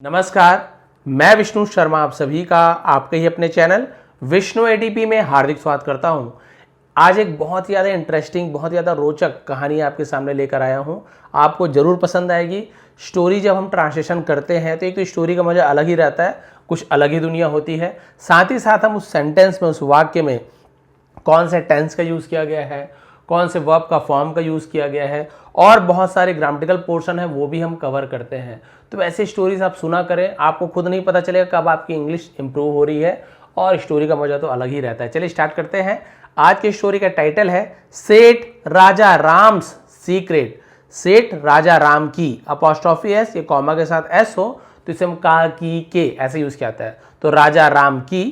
नमस्कार, मैं विष्णु शर्मा आप सभी का आपके ही अपने चैनल विष्णु एडीपी में हार्दिक स्वागत करता हूं। आज एक बहुत ही ज़्यादा इंटरेस्टिंग, बहुत ज़्यादा रोचक कहानी आपके सामने लेकर आया हूं। आपको ज़रूर पसंद आएगी। स्टोरी जब हम ट्रांसलेशन करते हैं तो एक तो स्टोरी का मज़ा अलग ही रहता है, कुछ अलग ही दुनिया होती है। साथ ही साथ हम उस सेंटेंस में, उस वाक्य में कौन से टेंस का यूज़ किया गया है, कौन से वर्ब का फॉर्म का यूज़ किया गया है और बहुत सारे ग्रामेटिकल पोर्शन है वो भी हम कवर करते हैं। तो ऐसे स्टोरीज आप सुना करें, आपको खुद नहीं पता चलेगा कब आपकी इंग्लिश इंप्रूव हो रही है और स्टोरी का मजा तो अलग ही रहता है। चलिए स्टार्ट करते हैं। आज की स्टोरी का टाइटल है सेठ राजा राम्स सीक्रेट। सेठ राजा राम की, अपॉस्ट्रोफी एस, ये कॉमा के साथ एस हो तो इसे हम का की के ऐसे यूज किया जाता है। तो राजा राम की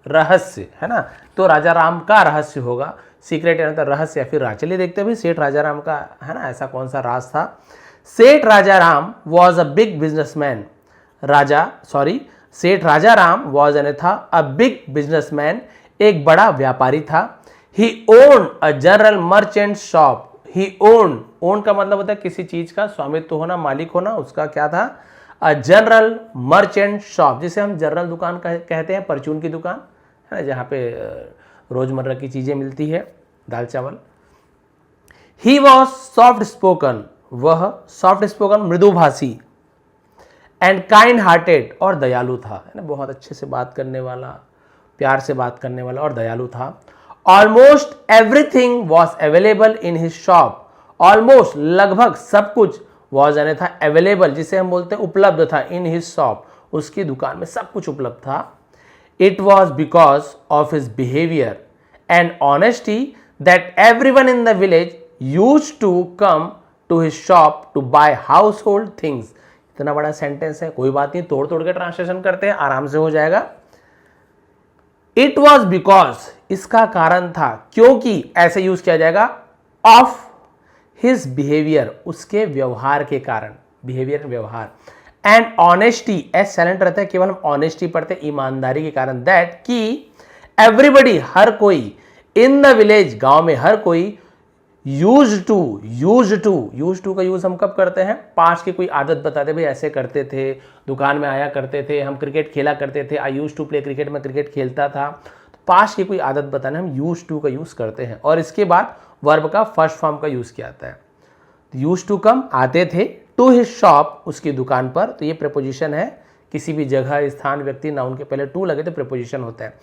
रहस्य है ना, तो राजा राम का रहस्य होगा। सीक्रेट यानी तो रहस्य या फिर राज। चलिए देखते हैं भाई सेठ राजा राम का है ना ऐसा कौन सा राज था। Seth Raja Ram was a big businessman. Seth Raja Ram was यानी था अ बिग बिजनेसमैन, एक बड़ा व्यापारी था। He own a general merchant shop. He own का मतलब होता है किसी चीज का स्वामित्व होना, मालिक होना, उसका क्या था, अ जनरल मर्चेंट शॉप, जिसे हम जनरल दुकान कहते हैं, परचून की दुकान है ना, जहाँ पे रोजमर्रा की चीजें मिलती है, दाल चावल। ही वॉज सॉफ्ट स्पोकन, वह सॉफ्ट स्पोकन मृदुभाषी, एंड काइंड हार्टेड और दयालु था, है ना, बहुत अच्छे से बात करने वाला, प्यार से बात करने वाला और दयालु था। Almost everything was available in his shop. Almost लगभग सब कुछ वॉज यानी था अवेलेबल, जिसे हम बोलते हैं उपलब्ध था, इन हिज शॉप उसकी दुकान में सब कुछ उपलब्ध था। It was because of his behavior and honesty that everyone in the village used to come to his shop to buy household things. इतना बड़ा सेंटेंस है, कोई बात नहीं, तोड़ तोड़ के ट्रांसलेशन करते हैं, आराम से हो जाएगा। It was because, इसका कारण था, क्योंकि ऐसे यूज किया जाएगा, of his behavior, उसके व्यवहार के कारण, बिहेवियर व्यवहार, एंड ऑनेस्टी, एस साइलेंट रहता है, केवल हम ऑनेस्टी पढ़ते हैं, ईमानदारी के कारण, दैट कि एवरीबडी, हर कोई, इन द विलेज, गांव में हर कोई, यूज टू का यूज हम कब करते हैं, पास्ट की कोई आदत बताते, भाई ऐसे करते थे, दुकान में आया करते थे, हम क्रिकेट खेला करते थे, आई यूज टू प्ले क्रिकेट, में क्रिकेट खेलता था। तो पास्ट की कोई आदत बताने हम यूज टू का यूज करते हैं। और इसके बाद वर्ब का फर्स्ट फॉर्म का यूज किया जाता है। यूज टू कम, आते थे, टू हिज शॉप, उसकी दुकान पर, तो ये प्रीपोजिशन है, किसी भी जगह, स्थान, व्यक्ति, नाउन के पहले टू लगे तो प्रीपोजिशन होता है।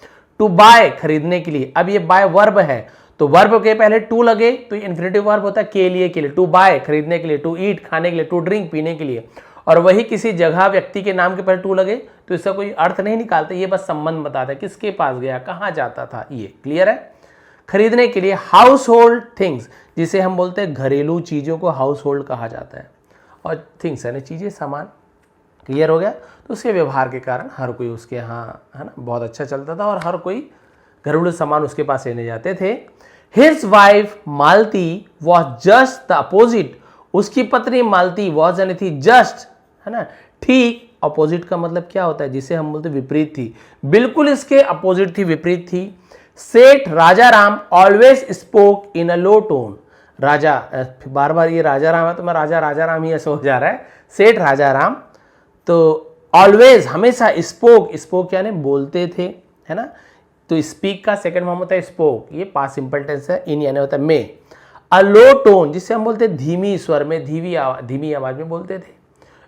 टू बाय, खरीदने के लिए, अब ये बाय वर्ब है तो वर्ब के पहले टू लगे तो ये इन्फिनेटिव वर्ब होता है, के लिए, टू बाय खरीदने के लिए, टू ईट खाने के लिए, टू ड्रिंक पीने के लिए, और वही किसी जगह, व्यक्ति के नाम के पहले टू लगे तो इसका कोई अर्थ नहीं निकालते, ये बस संबंध बताता है, किसके पास गया, कहाँ जाता था, ये क्लियर है। खरीदने के लिए हाउस होल्ड थिंग्स, जिसे हम बोलते हैं घरेलू चीजों को हाउस होल्ड कहा जाता है, और थिंग्स यानी चीजें, सामान, क्लियर हो गया। तो उसके व्यवहार के कारण हर कोई उसके यहाँ है ना बहुत अच्छा चलता था और हर कोई घरेलू सामान उसके पास लेने जाते थे। His wife Malti was just the opposite, उसकी पत्नी मालती वॉज यानी थी जस्ट, है ना, ठीक। अपोजिट का मतलब क्या होता है, जिसे हम बोलते विपरीत थी, बिल्कुल इसके अपोजिट थी, विपरीत थी। Seth Raja Ram always spoke in a low tone. Raja, बार बार ये राजा राम है तो मैं राजा राम ही ऐसा हो जा रहा है। सेठ राजा राम तो ऑलवेज, हमेशा, स्पोक यानी बोलते थे, है ना, तो स्पीक का सेकंड फॉर्म होता है स्पोक, ये पास्ट सिंपल टेंस है, इन यानी होता है में। अ लो टोन, जिसे हम बोलते हैं धीमी स्वर में, धीमी आवाज में बोलते थे।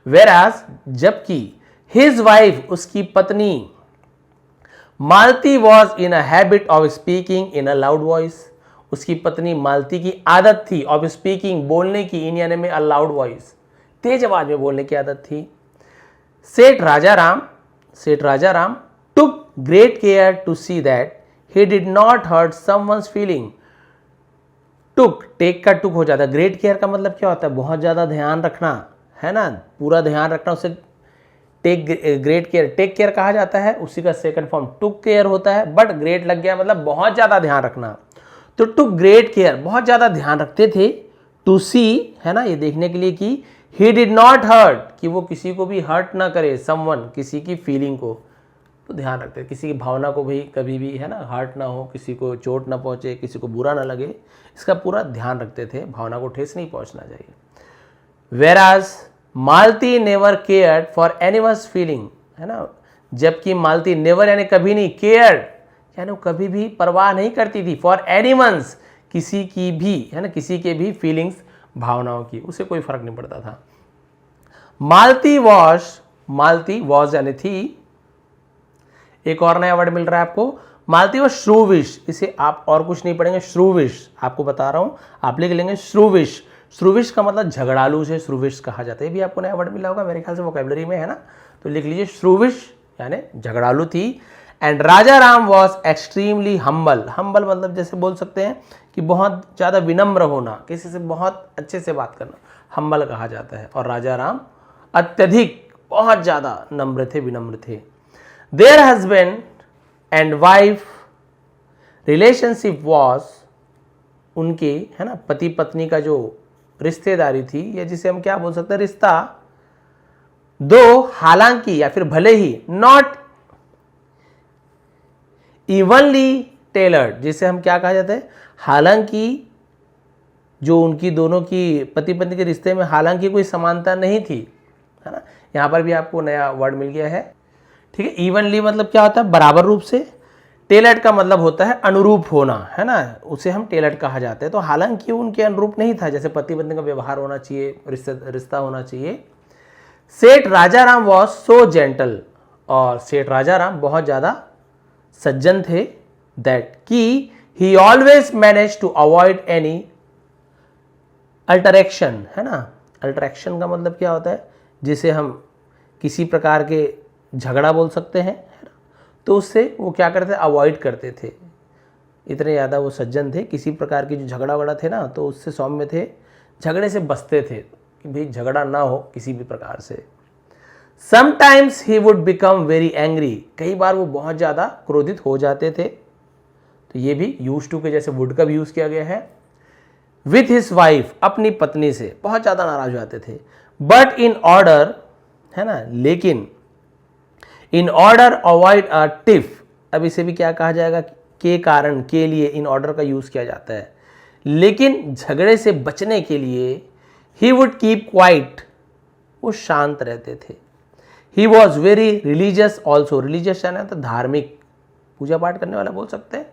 वेराज, जबकि हिज वाइफ, उसकी पत्नी Malti was in a habit of speaking in a loud voice, उसकी पत्नी मालती की आदत थी ऑफ स्पीकिंग, बोलने की, इन यानी में अ लाउड वॉइस, तेज आवाज में बोलने की आदत थी। Seth Raja Ram took great care to see that he did not hurt someone's feeling. टेक का टुक हो जाता है। ग्रेट केयर का मतलब क्या होता है, बहुत ज्यादा ध्यान रखना, है ना, पूरा ध्यान रखना, उसे टेक केयर कहा जाता है। उसी का सेकंड फॉर्म टुक केयर होता है, बट ग्रेट लग गया मतलब बहुत ज्यादा ध्यान रखना। तो टुक ग्रेट केयर, बहुत ज्यादा ध्यान रखते थे। टू सी, है ना, ये देखने के लिए कि ही डिड नॉट हर्ट, कि वो किसी को भी हर्ट ना करे, समवन, किसी की फीलिंग को, तो ध्यान रखते, किसी की भावना को भी कभी भी, है ना, हर्ट ना हो, किसी को चोट ना पहुंचे, किसी को बुरा ना लगे, इसका पूरा ध्यान रखते थे, भावना को ठेस नहीं पहुंचना चाहिए। Whereas Malti never cared for anyone's feeling, है ना, जबकि मालती नेवर यानी कभी नहीं, केयर्ड यानी कभी भी परवाह नहीं करती थी, फॉर एनीवन्स किसी की भी, है ना, किसी के भी फीलिंग्स भावनाओं की, उसे कोई फर्क नहीं पड़ता था। मालती वॉज यानी थी, एक और नया वर्ड मिल रहा है आपको, मालती वॉज श्रूविश, इसे आप और कुछ नहीं पढ़ेंगे, श्रूविश आपको बता रहा हूं, आप लिख लेंगे श्रूविश। श्रूविश का मतलब झगड़ालू से श्रूविश कहा जाता है, ये भी आपको नया वर्ड मिला होगा मेरे ख्याल से वोकैबुलरी में, है ना, तो लिख लीजिए श्रूविश यानी झगड़ालू थी। And Raja Ram was extremely humble, humble मतलब जैसे बोल सकते हैं कि बहुत ज़्यादा विनम्र होना, किसी से बहुत अच्छे से बात करना, हम्बल कहा जाता है। और राजा राम अत्यधिक बहुत ज़्यादा नम्र थे, विनम्र थे। There husband and wife relationship was, उनके, है ना, पति पत्नी का जो रिश्तेदारी थी, या जिसे हम क्या बोल सकते हैं, रिश्ता, दो हालांकि या फिर भले ही, नॉट इवनली टेलर्ड, जिसे हम क्या कहा जाता है, हालांकि जो उनकी दोनों की पति पत्नी के रिश्ते में हालांकि कोई समानता नहीं थी, है ना, यहां पर भी आपको नया वर्ड मिल गया है, ठीक है। इवनली मतलब क्या होता है, बराबर रूप से, टेलर्ड का मतलब होता है अनुरूप होना, है ना, उसे हम टेलर्ड कहा जाता है। तो हालांकि उनके अनुरूप नहीं था, जैसे पति पत्नी का व्यवहार होना चाहिए, रिश्ता होना चाहिए। सेठ Raja Ram was so gentle, और सेठ राजा राम बहुत ज़्यादा सज्जन थे, दैट कि he always manage to avoid any altercation, है ना, अल्टरेक्शन का मतलब क्या होता है, जिसे हम किसी प्रकार के झगड़ा बोल सकते हैं, है ना, तो उससे वो क्या करते थे, अवॉइड करते थे, इतने ज़्यादा वो सज्जन थे, किसी प्रकार की जो झगड़ा वगड़ा थे ना, तो उससे सौम्य थे, झगड़े से बचते थे कि भाई झगड़ा ना हो किसी भी प्रकार से। Sometimes he would become very angry, कई बार वो बहुत ज़्यादा क्रोधित हो जाते थे, तो ये भी यूज टू के जैसे वुड का भी यूज़ किया गया है। विथ हिज वाइफ, अपनी पत्नी से बहुत ज़्यादा नाराज हो जाते थे। बट इन ऑर्डर, है ना, लेकिन in order avoid a tiff, अब इसे भी क्या कहा जाएगा, के कारण, के लिए इन ऑर्डर का यूज़ किया जाता है, लेकिन झगड़े से बचने के लिए ही वुड कीप क्वाइट, वो शांत रहते थे। He was very religious also, religious यानी तो धार्मिक, पूजा पाठ करने वाला बोल सकते हैं,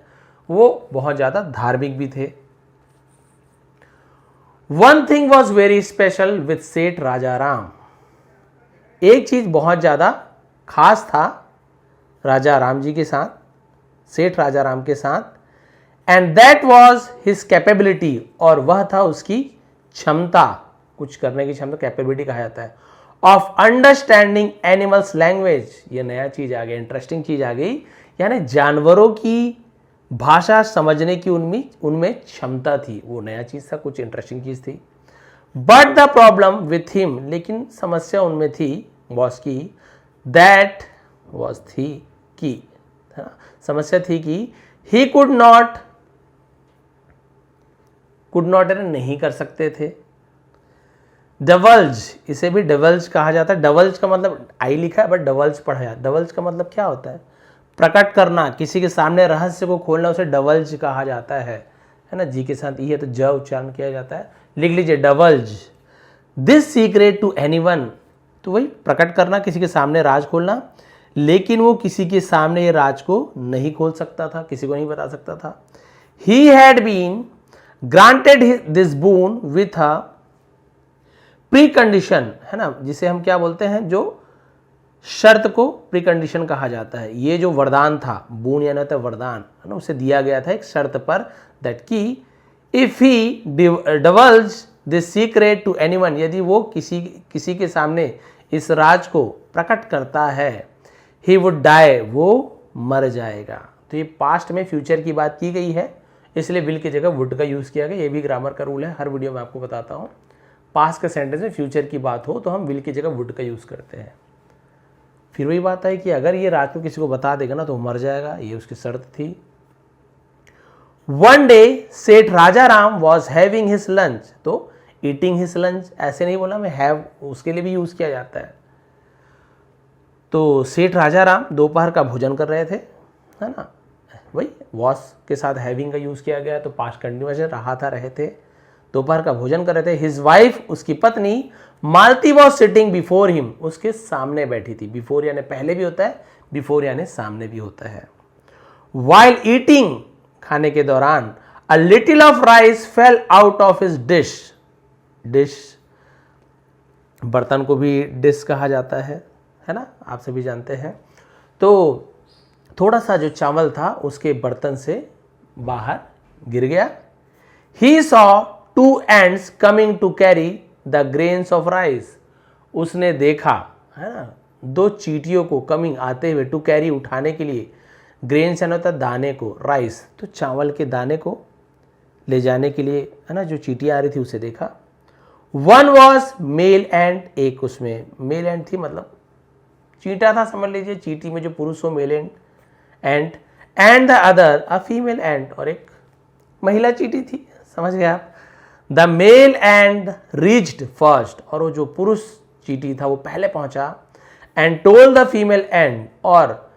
वो बहुत ज़्यादा धार्मिक भी थे। One thing was very special with सेठ राजा राम, एक चीज बहुत ज़्यादा खास था राजा राम जी के साथ, सेठ राजा राम के साथ, and that was his capability, और वह था उसकी क्षमता, कुछ करने की क्षमता, कैपेबिलिटी कहा जाता है, ऑफ अंडरस्टैंडिंग एनिमल्स लैंग्वेज, ये नया चीज आ गया, इंटरेस्टिंग चीज आ गई, यानी जानवरों की भाषा समझने की उनमें क्षमता थी, वो नया चीज था, कुछ इंटरेस्टिंग चीज थी। But the problem with him, लेकिन समस्या उनमें थी, वॉज की, दैट वॉज थी की, समस्या थी कि ही कुड नॉट नहीं कर सकते थे। डवल्ज, इसे भी डवल्ज कहा जाता है, डवल्ज का मतलब आई लिखा है बट डवल्ज पढ़ा जाता है। डवल्ज का मतलब क्या होता है, प्रकट करना, किसी के सामने रहस्य को खोलना, उसे डवल्ज कहा जाता है ना, जी के साथ ई है तो ज उच्चारण किया जाता है, लिख लीजिए डवल्ज दिस सीक्रेट टू एनीवन, तो वही प्रकट करना, किसी के सामने राज खोलना, लेकिन वो किसी के सामने ये राज को नहीं खोल सकता था, किसी को नहीं बता सकता था। He had been granted this boon with a pre condition, है ना, जिसे हम क्या बोलते हैं, जो शर्त को प्री कंडीशन कहा जाता है। ये जो वरदान था, बून यानी होता है वरदान, है ना, उसे दिया गया था एक शर्त पर, दैट की if he divulge this secret to anyone, यदि वो किसी के सामने इस राज को प्रकट करता है, ही वुड डाई, वो मर जाएगा। तो ये पास्ट में फ्यूचर की बात की गई है, इसलिए विल की जगह वुड का यूज किया गया, ये भी ग्रामर का रूल है, हर वीडियो में आपको बताता हूँ। पास्ट के सेंटेंस में फ्यूचर की बात हो तो हम विल की जगह वुड का यूज करते हैं। फिर वही बात है कि अगर ये रात को किसी को बता देगा ना तो वो मर जाएगा, ये उसकी शर्त थी। One day Seth Raja Ram was having his lunch, तो ईटिंग हिज लंच ऐसे नहीं बोला मैं, हैव उसके लिए भी यूज किया जाता है। तो सेठ राजा राम दोपहर का भोजन कर रहे थे, है ना, वही वॉज के साथ हैविंग का यूज किया गया, तो पास्ट कंटिन्यूअस रहा था, रहे थे, दोपहर का भोजन कर रहे थे। हिज वाइफ, उसकी पत्नी Malti was sitting before him, उसके सामने बैठी थी। बिफोर यानी पहले भी होता है, बिफोर यानी सामने भी होता है। वाइल ईटिंग, खाने के दौरान, a little of rice fail out of his dish. Dish, बर्तन को भी डिश कहा जाता है ना, आप सभी जानते हैं। तो थोड़ा सा जो चावल था उसके बर्तन से बाहर गिर गया। He saw two ants coming to carry the grains of rice, उसने देखा, है ना, दो चींटियों को कमिंग आते हुए, टू कैरी उठाने के लिए, ग्रेन्स यानी होता है दाने को, राइस तो चावल के दाने को ले जाने के लिए, है ना, जो चींटियां आ रही थी उसे देखा। वन वॉज मेल एंड, एक उसमें मेल एंड थी, मतलब चींटा था, समझ लीजिए, चींटी में जो पुरुष हो male and the other a female and, और एक महिला चींटी थी, समझ गए आप। The male and reached first, और वो जो पुरुष चींटी था वो पहले पहुंचा। And told the female and, और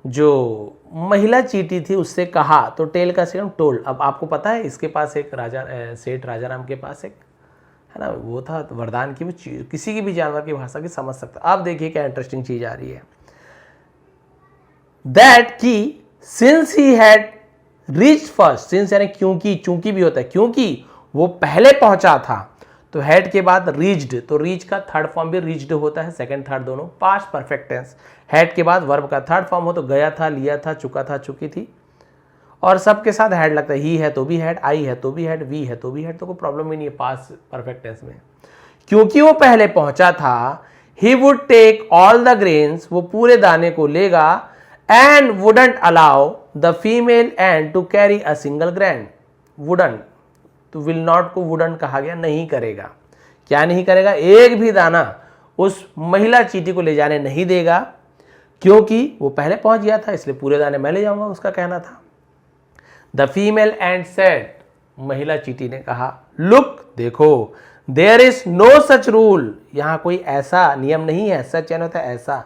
जो महिला चींटी थी उससे कहा, तो टेल का सेकंड टोल्ड। अब आपको पता है इसके पास एक राजा, सेठ राजाराम के पास एक, है ना, वो था वरदान की, वो किसी की भी जानवर की भाषा की समझ सकता। आप देखिए क्या इंटरेस्टिंग चीज आ रही है। दैट की since he had reached first, since यानी क्योंकि, चूंकि भी होता है, क्योंकि वो पहले पहुंचा था, तो हैड के बाद रीच्ड, तो रीच का थर्ड फॉर्म भी रीच्ड होता है, सेकंड थर्ड दोनों, पास्ट परफेक्ट टेंस। हैड के बाद वर्ब का थर्ड फॉर्म हो तो गया था, लिया था, चुका था, चुकी थी, और सबके साथ हैड लगता है। ही है तो भी हैड, आई है तो भी हैड, वी है तो भी हैड, तो कोई प्रॉब्लम ही नहीं है पास्ट परफेक्ट टेंस में। क्योंकि वो पहले पहुंचा था, he would take all the grains, वो पूरे दाने को लेगा, and wouldn't allow the female ant to carry a single grain. Wouldn't, तो विल नॉट को वुडंट कहा गया, नहीं करेगा। क्या नहीं करेगा? एक भी दाना उस महिला चींटी को ले जाने नहीं देगा, क्योंकि वो पहले पहुंच गया था, इसलिए पूरे दाने मैं ले जाऊंगा, उसका कहना था। द फीमेल एंड सेड, महिला चींटी ने कहा, लुक, देखो, there is no such rule, यहां कोई ऐसा नियम नहीं है, सच यानी होता है ऐसा।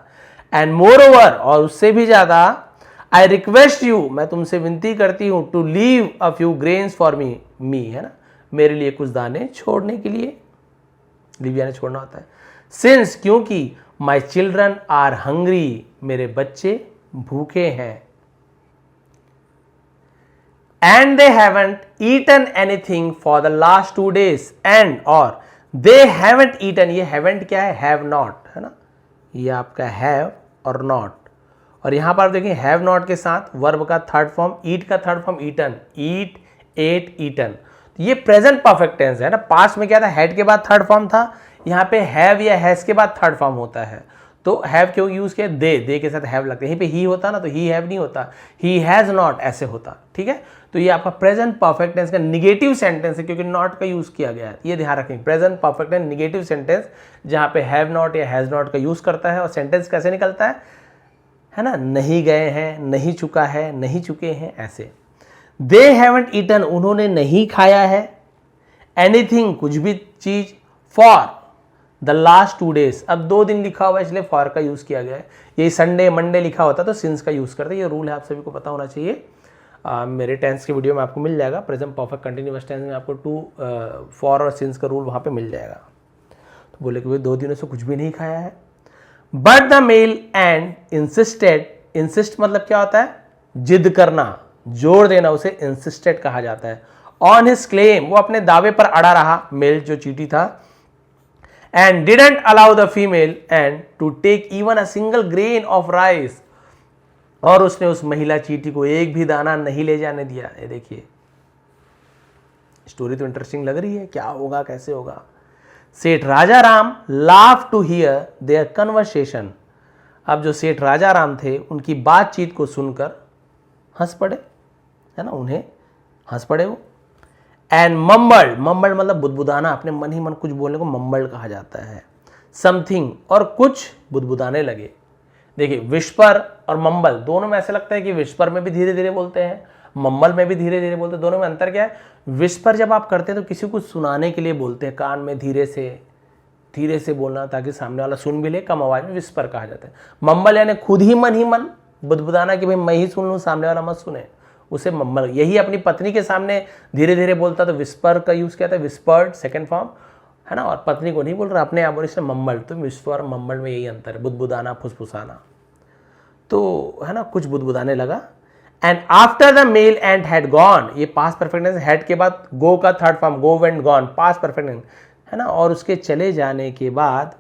एंड मोर ओवर, और उससे भी ज्यादा, आई रिक्वेस्ट यू, मैं तुमसे विनती करती हूं, to leave a few grains for me, है ना, मेरे लिए कुछ दाने छोड़ने के लिए, लीव यानी छोड़ना होता है। सिंस, क्योंकि, माई चिल्ड्रन आर हंग्री, मेरे बच्चे भूखे हैं। And they haven't eaten anything for the last 2 days, and, और, दे हैवंट ईटन, ये हैवंट क्या है? हैव नॉट, है ना, ये आपका हैव और नॉट, और यहां पर आप देखें हैव नॉट के साथ वर्ब का थर्ड फॉर्म, ईट का थर्ड फॉर्म ईटन, ईट, एट, ईटन, ये प्रेजेंट परफेक्ट टेंस है ना। पास्ट में क्या था? हैड के बाद थर्ड फॉर्म था, यहाँ पे हैव या हैज के बाद थर्ड फॉर्म होता है, तो हैव क्यों यूज किया? दे के साथ हैव लगता है, यहीं पे ही होता ना, तो ही हैव नहीं होता, ही हैज नॉट ऐसे होता, ठीक है। तो ये आपका प्रेजेंट परफेक्ट टेंस का निगेटिव सेंटेंस है, क्योंकि नॉट का यूज किया गया है, ये ध्यान रखें। Present perfect tense negative sentence जहां पे हैव नॉट या हैज नॉट का यूज करता है, और सेंटेंस कैसे निकलता है ना, नहीं गए हैं, नहीं चुका है, नहीं चुके हैं, ऐसे। दे हैवंट ईटन, उन्होंने नहीं खाया है, एनीथिंग, कुछ भी चीज, फॉर द लास्ट 2 days, अब 2 दिन लिखा हुआ है इसलिए फॉर का यूज किया गया है। ये संडे मंडे लिखा होता तो सिंस का यूज करते, ये रूल है, आप सभी को पता होना चाहिए। मेरे टेंस के वीडियो में आपको मिल जाएगा, प्रेजेंट परफेक्ट कंटिन्यूअस टेंस में आपको फॉर और सिंस का रूल वहां पे मिल जाएगा। तो बोले कि 2 दिनों से कुछ भी नहीं खाया है। But the male and insisted, insist मतलब क्या होता है? जिद करना, जोर देना, उसे इंसिस्टेड कहा जाता है। ऑन हिज क्लेम, वो अपने दावे पर अड़ा रहा, मेल जो चींटी था। And didn't allow the female ant to take even a single grain of rice, और उसने उस महिला चींटी को एक भी दाना नहीं ले जाने दिया। ये देखिए स्टोरी तो इंटरेस्टिंग लग रही है, क्या होगा, कैसे होगा। Seth Raja Ram laugh to hear their conversation, अब जो सेठ राजा राम थे उनकी बातचीत को सुनकर हंस पड़े, है ना, उन्हें हंस पड़े वो। एंड मम्बल्ड, मम्बल्ड मतलब बुदबुदाना, अपने मन ही मन कुछ बोलने को मम्बल्ड कहा जाता है। समथिंग, और कुछ बुदबुदाने लगे। देखिए विस्पर और मम्बल दोनों में ऐसे लगता है कि विस्पर में भी धीरे धीरे बोलते हैं, मम्बल में भी धीरे धीरे बोलते हैं, दोनों में अंतर क्या है? विस्पर जब आप करते हैं तो किसी को सुनाने के लिए बोलते हैं, कान में धीरे से बोलना ताकि सामने वाला सुन भी ले, कम आवाज में, विस्पर कहा जाता है। मम्बल यानी खुद ही मन बुदबुदाना कि भाई मैं ही सुन लूं, सामने वाला मत सुने, उसे मम्मल, यही अपनी पत्नी के सामने धीरे धीरे बोलता तो विस्पर का यूज किया था, विस्पर्ड सेकंड फॉर्म, है ना, और पत्नी को नहीं बोल रहा, अपने आप बोल इसने मम्मल, तो विस्पर मम्मल में यही अंतर है, बुदबुदाना फुसफुसाना, तो है ना, कुछ बुदबुदाने लगा। And after the male ant had gone, ये पास्ट परफेक्ट टेंस, हैड के बाद गो का third form, go went gone, past perfect tense, है ना, और उसके चले जाने के बाद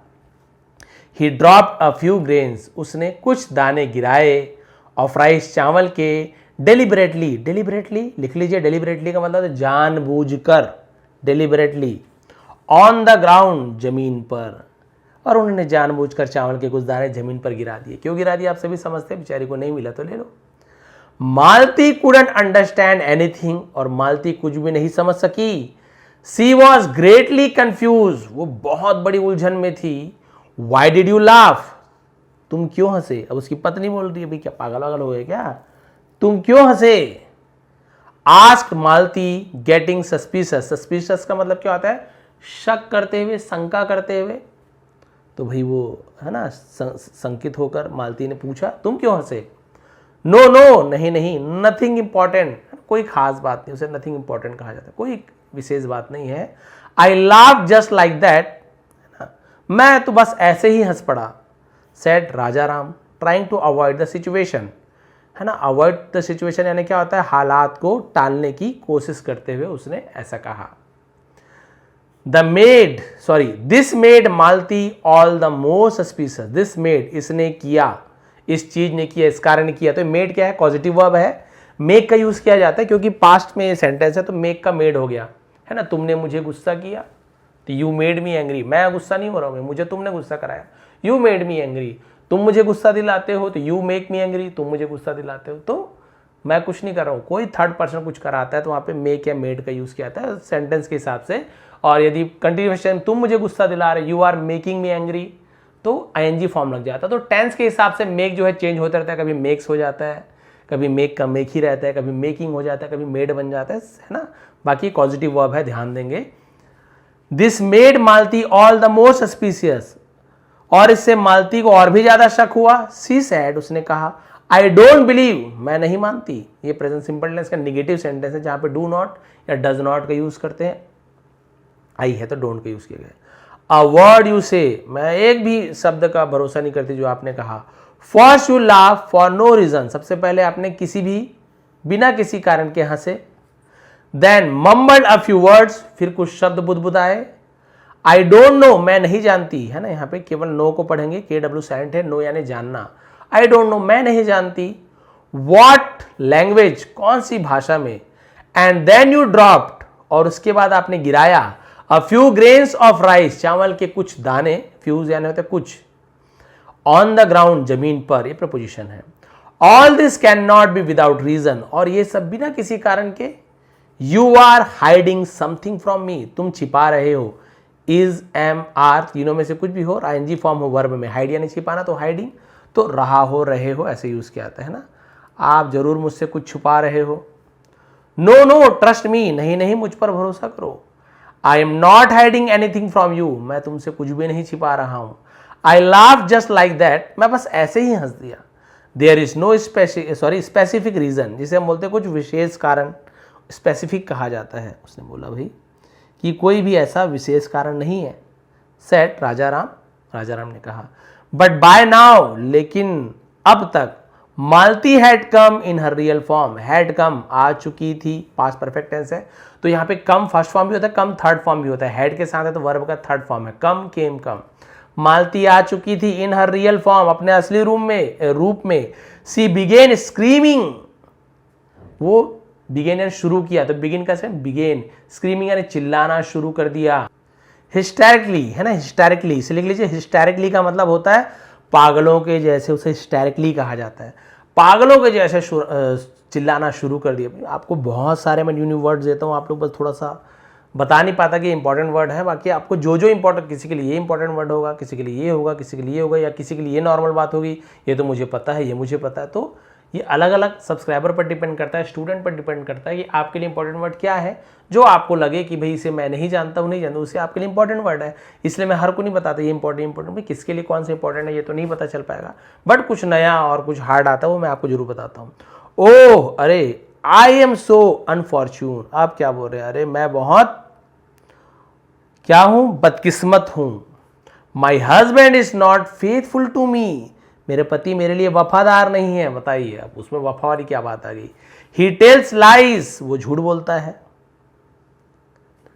ही ड्रॉप्ड अ फ्यू ग्रेन्स, उसने कुछ दाने गिराए, ऑफ राइस, चावल के, डेलिबरेटली, डेलिबरेटली लिख लीजिए, डेलिबरेटली का मतलब है जानबूझकर, डेलिबरेटली, ऑन द ग्राउंड, जमीन पर, और उन्होंने जानबूझकर चावल के कुछ दाने जमीन पर गिरा दिए। क्यों गिरा दिए आप सभी समझते हैं, बेचारी को नहीं मिला तो ले लो। मालती कुडंट अंडरस्टैंड एनीथिंग, और मालती कुछ भी नहीं समझ सकी। सी वॉज ग्रेटली कंफ्यूज, वो बहुत बड़ी उलझन में थी। वाई डिड यू लाफ, तुम क्यों हंसे। अब उसकी पत्नी बोल रही है, भाई क्या पागल वागल हो गए क्या, तुम क्यों हंसे। आस्क्ड मालती गेटिंग सस्पिशियस, सस्पिशियस का मतलब क्या होता है, शक करते हुए, शंका करते हुए, तो भाई वो है ना संकित होकर मालती ने पूछा तुम क्यों हंसे। नो नो, नहीं नहीं, नथिंग इंपॉर्टेंट, कोई खास बात नहीं, उसे नथिंग इंपॉर्टेंट कहा जाता है, कोई विशेष बात नहीं है। I laugh just like that, मैं तो बस ऐसे ही हंस पड़ा। Said Raja Ram, trying to avoid the situation, है ना, अवॉइड द सिचुएशन यानी क्या होता है, हालात को टालने की कोशिश करते हुए उसने ऐसा कहा। This made Malti all the more suspicious, this made, इसने किया, इस चीज ने किया, इस कारण ने किया, तो मेड क्या है, पॉजिटिव वर्ब है, मेक का यूज किया जाता है क्योंकि पास्ट में ये सेंटेंस है, तो मेक का मेड हो गया, है ना, तुमने मुझे गुस्सा किया, तो यू मेड मी एंग्री, मैं गुस्सा नहीं हो रहा हूं, मुझे तुमने गुस्सा कराया, यू मेड मी एंग्री, तुम मुझे गुस्सा दिलाते हो, तो यू मेक मी एंग्री, तुम मुझे गुस्सा दिलाते हो, तो मैं कुछ नहीं कर रहा हूं, कोई थर्ड पर्सन कुछ कराता है तो वहां पे मेक या मेड का यूज किया जाता है सेंटेंस के हिसाब से। और यदि कंटिन्यूएशन तुम मुझे गुस्सा दिला रहे, you are making me angry, तो आईएनजी फॉर्म लग जाता है। तो टेंस के हिसाब से मेक जो है चेंज होता रहता है, कभी मेक्स हो जाता है, कभी मेक का मेक ही रहता है, कभी मेकिंग हो जाता है, कभी मेड बन जाता है ना, बाकी पॉजिटिव वर्ब है, ध्यान देंगे। This made Malti all the more suspicious, और इससे मालती को और भी ज्यादा शक हुआ। सी सैड, उसने कहा, आई डोंट बिलीव, मैं नहीं मानती। ये प्रेजेंट सिंपल टेंस का नेगेटिव सेंटेंस है जहां पे डू नॉट या डज नॉट का यूज करते हैं, आई है तो डोंट का यूज किया गया। अ वर्ड यू से, मैं एक भी शब्द का भरोसा नहीं करती जो आपने कहा। First you laugh for no reason, सबसे पहले आपने किसी भी बिना किसी कारण के हंसे। Then mumbled a few words, फिर कुछ शब्द बुदबुदाए। आई डोंट नो, मैं नहीं जानती, है ना, यहाँ पे केवल नो को पढ़ेंगे, KW साइलेंट है, नो यानी जानना। आई डोंट नो, मैं नहीं जानती। व्हाट लैंग्वेज, कौन सी भाषा में। एंड देन यू ड्रॉप्ड, और उसके बाद आपने गिराया, अ फ्यू ग्रेन्स ऑफ राइस, चावल के कुछ दाने, फ्यूज यानी होते कुछ, ऑन द ग्राउंड, जमीन पर, ये प्रपोजिशन है। All this can not be without reason, और ये सब बिना किसी कारण के। You are hiding something from me, तुम छिपा रहे हो। इज, एम, आर, तीनों में से कुछ भी हो, आईएनजी फॉर्म हो वर्ब में, हाइड यानी छिपाना, तो हाइडिंग, तो रहा हो, रहे हो, ऐसे यूज किया जाता है ना, आप जरूर मुझसे कुछ छुपा रहे हो। नो नो, ट्रस्ट मी, नहीं नहीं, मुझ पर भरोसा करो। I am not hiding anything from you, मैं तुमसे कुछ भी नहीं छिपा रहा हूं। I laugh just like that, मैं बस ऐसे ही हंस दिया। There is no specific reason, जिसे हम बोलते हैं कुछ विशेष कारण, स्पेसिफिक कहा जाता है। उसने बोला भाई कि कोई भी ऐसा विशेष कारण नहीं है। सेट राजा राम ने कहा। बट बाय नाउ, लेकिन अब तक, Malti had come in her real form, had come आ चुकी थी, पास्ट परफेक्ट टेंस है, तो यहाँ पे कम फर्स्ट फॉर्म भी होता है, कम थर्ड फॉर्म भी होता है, हैड के साथ है तो वर्ब का थर्ड फॉर्म है, कम, केम, कम। मालती आ चुकी थी इन हर रियल फॉर्म, अपने असली रूप में। सी बिगेन स्क्रीमिंग, वो बिगेन यानी शुरू किया, तो बिगिन का बिगेन, स्क्रीमिंग यानी चिल्लाना शुरू कर दिया। हिस्टैरिकली, है ना, हिस्टैरिकली इसे लिख लीजिए। हिस्टैरिकली का मतलब होता है पागलों के जैसे, उसे हिस्टैरिकली कहा जाता है, पागलों के जैसे चिल्लाना शुरू कर दिया। आपको बहुत सारे मैं यूनिक वर्ड्स देता हूँ, आप लोग बस थोड़ा सा बता नहीं पाता कि इंपॉर्टेंट वर्ड है, बाकी आपको जो जो इंपॉर्टेंट, किसी के लिए ये इंपॉर्टेंट वर्ड होगा, किसी के लिए ये होगा, किसी के लिए ये होगा, या किसी के लिए ये नॉर्मल बात होगी, ये तो मुझे पता है, ये मुझे पता है। तो ये अलग अलग सब्सक्राइबर पर डिपेंड करता है, स्टूडेंट पर डिपेंड करता है कि आपके लिए इंपॉर्टेंट वर्ड क्या है, जो आपको लगे कि भाई इसे मैं नहीं जानता हूँ, नहीं जानता, उसे आपके लिए इंपॉर्टेंट वर्ड है। इसलिए मैं हर को नहीं बताता ये इंपॉर्टेंट भाई किसके लिए कौन सा इंपॉर्टेंट है, ये तो नहीं पता चल पाएगा, बट कुछ नया और कुछ हार्ड आता है वो मैं आपको जरूर बताता हूँ। ओह, अरे आई एम सो अनफॉर्चून, आप क्या बोल रहे हैं, अरे मैं बहुत क्या हूं, बदकिस्मत हूं। My husband is not faithful to me, मेरे पति मेरे लिए वफादार नहीं है। बताइए अब उसमें वफा वाली क्या बात आ गई। ही टेल्स लाइज, वो झूठ बोलता है।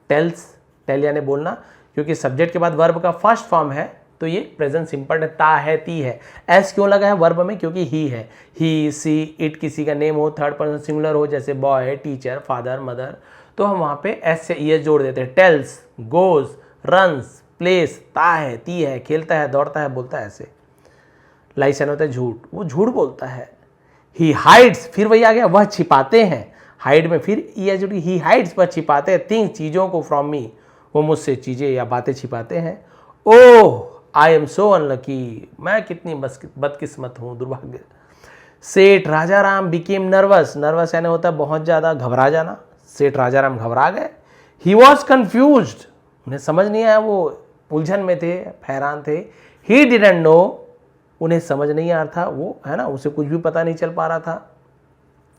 टेल्स, टेल यानी बोलना, क्योंकि सब्जेक्ट के बाद वर्ब का फर्स्ट फॉर्म है तो ये प्रेजेंट सिंपल है, ता है, ती है। एस क्यों लगा है वर्ब में, क्योंकि ही है। ही, सी, इट किसी का नेम हो, थर्ड पर्सन सिंगुलर हो, जैसे बॉय, टीचर, फादर, मदर, तो हम वहां पे एस से ईएस जोड़ देते हैं। टेल्स, गोज, रन्स, प्लेस, ता है, ती है, खेलता है, दौड़ता है, बोलता है, ऐसे। लाइसन होता है झूठ, वो झूठ बोलता है। ही हाइड्स, फिर वही आ गया, वह छिपाते हैं। हाइड में फिर ईएस जुड़ी, ही हाइड्स, वह छिपाते हैं, थिंग्स, चीजों को, फ्रॉम मी, वो मुझसे चीजें या बातें छिपाते हैं। ओह आई एम सो अनलकी, मैं कितनी बदकिस्मत हूं, दुर्भाग्य। सेठ राजाराम बिकेम नर्वस, नर्वस यानी होता है बहुत ज्यादा घबरा जाना। सेठ राजाराम घबरा गए। ही वॉज कंफ्यूज्ड, उन्हें समझ नहीं आया, वो उलझन में थे, हैरान थे। ही डिडंट नो, उन्हें समझ नहीं आ रहा था, वो है ना, उसे कुछ भी पता नहीं चल पा रहा था।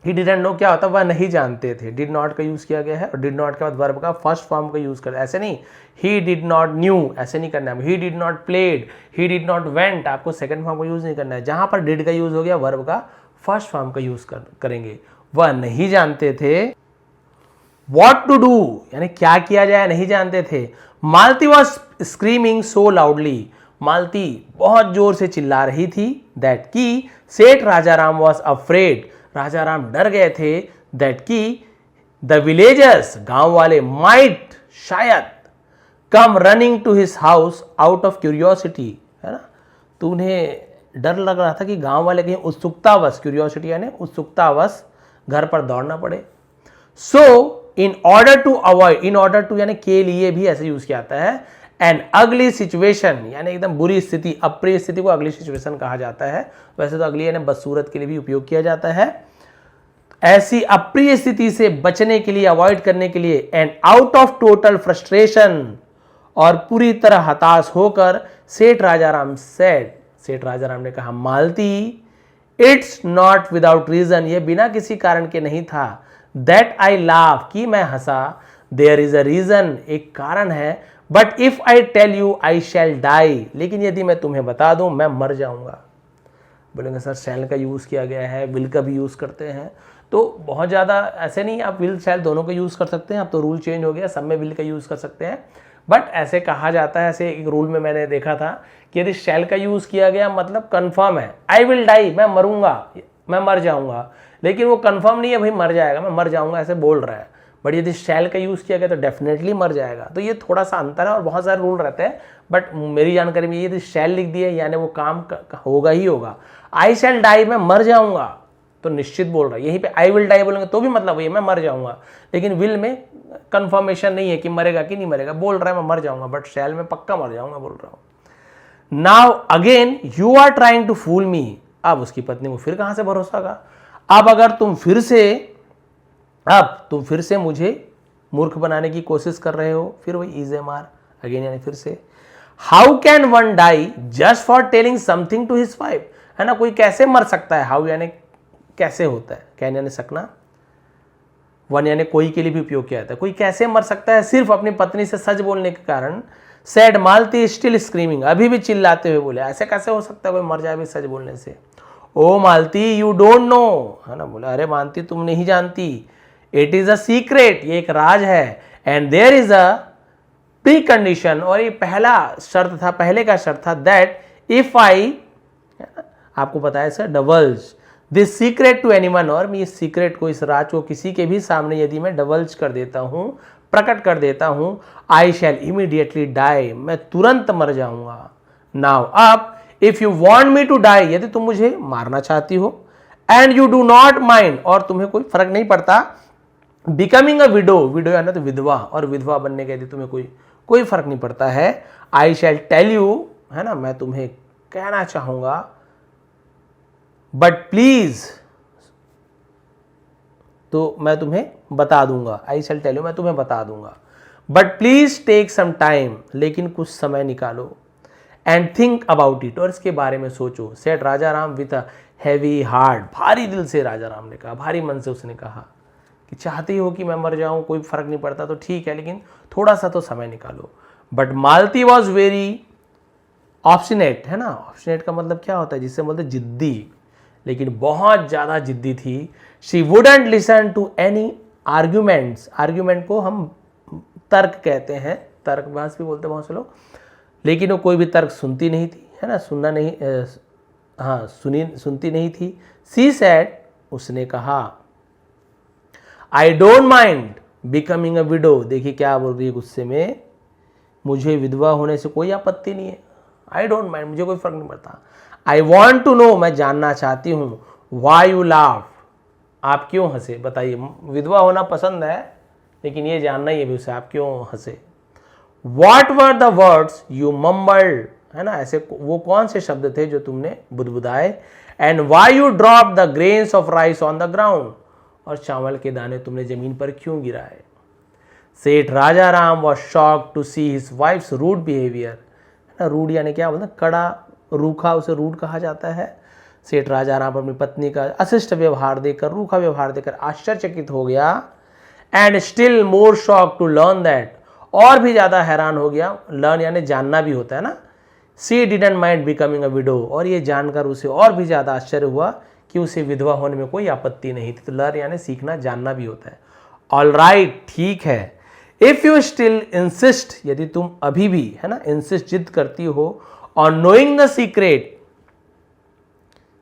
ही डिडंट नो क्या होता है, वह नहीं जानते थे। डिड नॉट का यूज किया गया है और डिड नॉट के बाद वर्ब का फर्स्ट फॉर्म का यूज कर, ऐसे नहीं ही डिड नॉट न्यू, ऐसे नहीं करना है। He did not played, he did not went, आपको सेकंड फॉर्म का यूज नहीं करना है। जहां पर डिड का यूज हो गया वर्ब का फर्स्ट फॉर्म का यूज करेंगे। वह नहीं जानते थे व्हाट टू डू, यानी क्या किया जाए, नहीं जानते थे। मालती वॉज स्क्रीमिंग सो लाउडली, मालती बहुत जोर से चिल्ला रही थी। दैट की सेठ राजाराम वॉज अफ्रेड, राजाराम डर गए थे। दैट की द विलेजर्स, गांव वाले, माइट, शायद, come running to his house out of curiosity, है ना, तो उन्हें डर लग रहा था कि गांव वाले कहीं उत्सुकतावश, क्यूरियोसिटी यानी उत्सुकतावश घर पर दौड़ना पड़े। So in order to avoid, in order to यानी के लिए भी ऐसे यूज किया जाता है। एन अगली सिचुएशन यानी एकदम बुरी स्थिति, अप्रिय स्थिति को अगली सिचुएशन कहा जाता है। वैसे तो अगली यानी बदसूरत के लिए भी उपयोग किया जाता है। ऐसी अप्रिय स्थिति से बचने के लिए, अवॉइड करने के लिए, and out of total frustration, और पूरी तरह हताश होकर, सेठ राजाराम सेड, सेठ राजाराम ने कहा, मालती इट्स नॉट विदाउट रीजन, ये बिना किसी कारण के नहीं था। दैट आई लाफ, कि मैं हंसा। देयर इज अ रीजन, एक कारण है। But if I tell you I shall die, लेकिन यदि मैं तुम्हें बता दूं मैं मर जाऊंगा। बोलेंगे सर शैल का यूज किया गया है, विल का भी यूज करते हैं, तो बहुत ज्यादा ऐसे नहीं, आप विल शैल दोनों का यूज कर सकते हैं। अब तो रूल चेंज हो गया, सब में विल का यूज कर सकते हैं, बट ऐसे कहा जाता है। ऐसे एक रूल में मैंने देखा था कि यदि शैल का यूज किया गया मतलब कंफर्म है, आई विल डाई, मैं मरूंगा, मैं मर जाऊंगा, लेकिन वो कंफर्म नहीं है भाई मर जाएगा, मैं मर जाऊंगा ऐसे बोल रहा है। बट यदि शैल का यूज किया गया तो डेफिनेटली मर जाएगा। तो ये थोड़ा सा अंतर है और बहुत सारे रूल रहते हैं, बट मेरी जानकारी में यदि शैल लिख दिए यानी वो काम होगा ही होगा। आई शैल डाई, मैं मर जाऊंगा, तो निश्चित बोल रहा है। यहीं पे आई विल डाई बोलेंगे तो भी मतलब वही मैं मर जाऊंगा, लेकिन विल में कंफर्मेशन नहीं है कि मरेगा कि नहीं मरेगा, बोल रहा है मैं मर जाऊंगा, बट शैल में पक्का मर जाऊंगा बोल रहा हूं। Now again you are trying to fool me, अब उसकी पत्नी को फिर कहां से भरोसा का। अब अगर तुम फिर से मुझे मूर्ख बनाने की कोशिश कर रहे हो, फिर वही इज एम आर अगेन यानी फिर से। How can one die just for telling something to his wife, है ना, कोई कैसे मर सकता है। हाउ यानी कैसे होता है, कैन यानी सकना, वन यानी कोई के लिए भी उपयोग किया जाता है। कोई कैसे मर सकता है सिर्फ अपनी पत्नी से सच बोलने के कारण। सैड मालती स्टिल स्क्रीमिंग, अभी भी चिल्लाते हुए बोले, ऐसे कैसे हो सकता है कोई मर जाए भी सच बोलने से। ओ मालती यू डोंट नो, है ना, बोला अरे मालती तुम नहीं जानती। इट इज अ सीक्रेट, ये एक राज है। And there is a pre condition, और ये पहला शर्त था, पहले का शर्त था, दैट इफ आई, आपको बताया sir, divulge this secret to anyone, और मैं इस सीक्रेट को, इस राज को किसी के भी सामने यदि मैं डबल्स कर देता हूं, प्रकट कर देता हूं, आई शैल इमीडिएटली डाई, मैं तुरंत मर जाऊंगा। नाउ अब if you want me to die, यदि तुम मुझे मारना चाहती हो, and you do not mind, और तुम्हें कोई फर्क नहीं पड़ता, बिकमिंग अ विडो, विडो यानी तो विधवा, और विधवा बनने के यदि तुम्हें कोई फर्क नहीं पड़ता है, आई शैल टेल यू, है ना, मैं तुम्हें कहना चाहूंगा, बट प्लीज, तो मैं तुम्हें बता दूंगा, आई शैल टेल यू, मैं तुम्हें बता दूंगा, but please take some time, लेकिन कुछ समय निकालो, एंड थिंक अबाउट इट, और इसके बारे में सोचो। Said Rajaram with a heavy heart, भारी दिल से राजाराम ने कहा, भारी मन से उसने कहा। चाहती हो कि मैं मर जाऊं, कोई फर्क नहीं पड़ता तो ठीक है, लेकिन थोड़ा सा तो समय निकालो। But Malti was very obstinate, है ना। ऑब्स्टिनेट का मतलब क्या होता है, जिससे बोलते जिद्दी, लेकिन बहुत ज़्यादा जिद्दी थी। She wouldn't listen to any arguments, argument को हम तर्क कहते हैं, तर्क बहस भी बोलते हैं बहुत से लोग, लेकिन वो कोई भी तर्क सुनती नहीं थी, है ना, सुनना नहीं, सुनती नहीं थी। सी सेड, उसने कहा, I don't mind becoming a window, देखिए क्या बोल रही है गुस्से में, मुझे विधवा होने से कोई आपत्ति नहीं है, आई डोंट माइंड, मुझे कोई फर्क नहीं पड़ता। आई वॉन्ट टू नो, मैं जानना चाहती हूँ, वाई यू लाफ, आप क्यों हंसे, बताइए। विधवा होना पसंद है, लेकिन ये जानना ही है भी उसे, आप क्यों हंसे। What were the words you mumbled, है ना, ऐसे वो कौन से शब्द थे जो तुमने बुदबुदाए। And why you drop the grains of rice on the ground, और चावल के दाने तुमने जमीन पर क्यों गिराए। Seth Raja Ram was shocked to see his wife's rude behaviour, है ना, रूड यानी क्या बोलते, कड़ा, रूखा, उसे रूड कहा जाता है। सेठ राजा राम अपनी पत्नी का अशिष्ट व्यवहार देखकर, रूखा व्यवहार देखकर आश्चर्यचकित हो गया। And still more shock to learn that, और भी ज्यादा हैरान हो गया, लर्न यानी जानना भी होता है ना। सी didn't mind becoming a window, और ये जानकर उसे और भी ज्यादा आश्चर्य हुआ कि उसे विधवा होने में कोई आपत्ति नहीं थी। तो लर्न यानी सीखना, जानना भी होता है। ऑल राइट, ठीक है। इफ यू स्टिल इंसिस्ट, यदि तुम अभी भी, है ना, इंसिस्ट, जिद करती हो, ऑन नोइंग द सीक्रेट,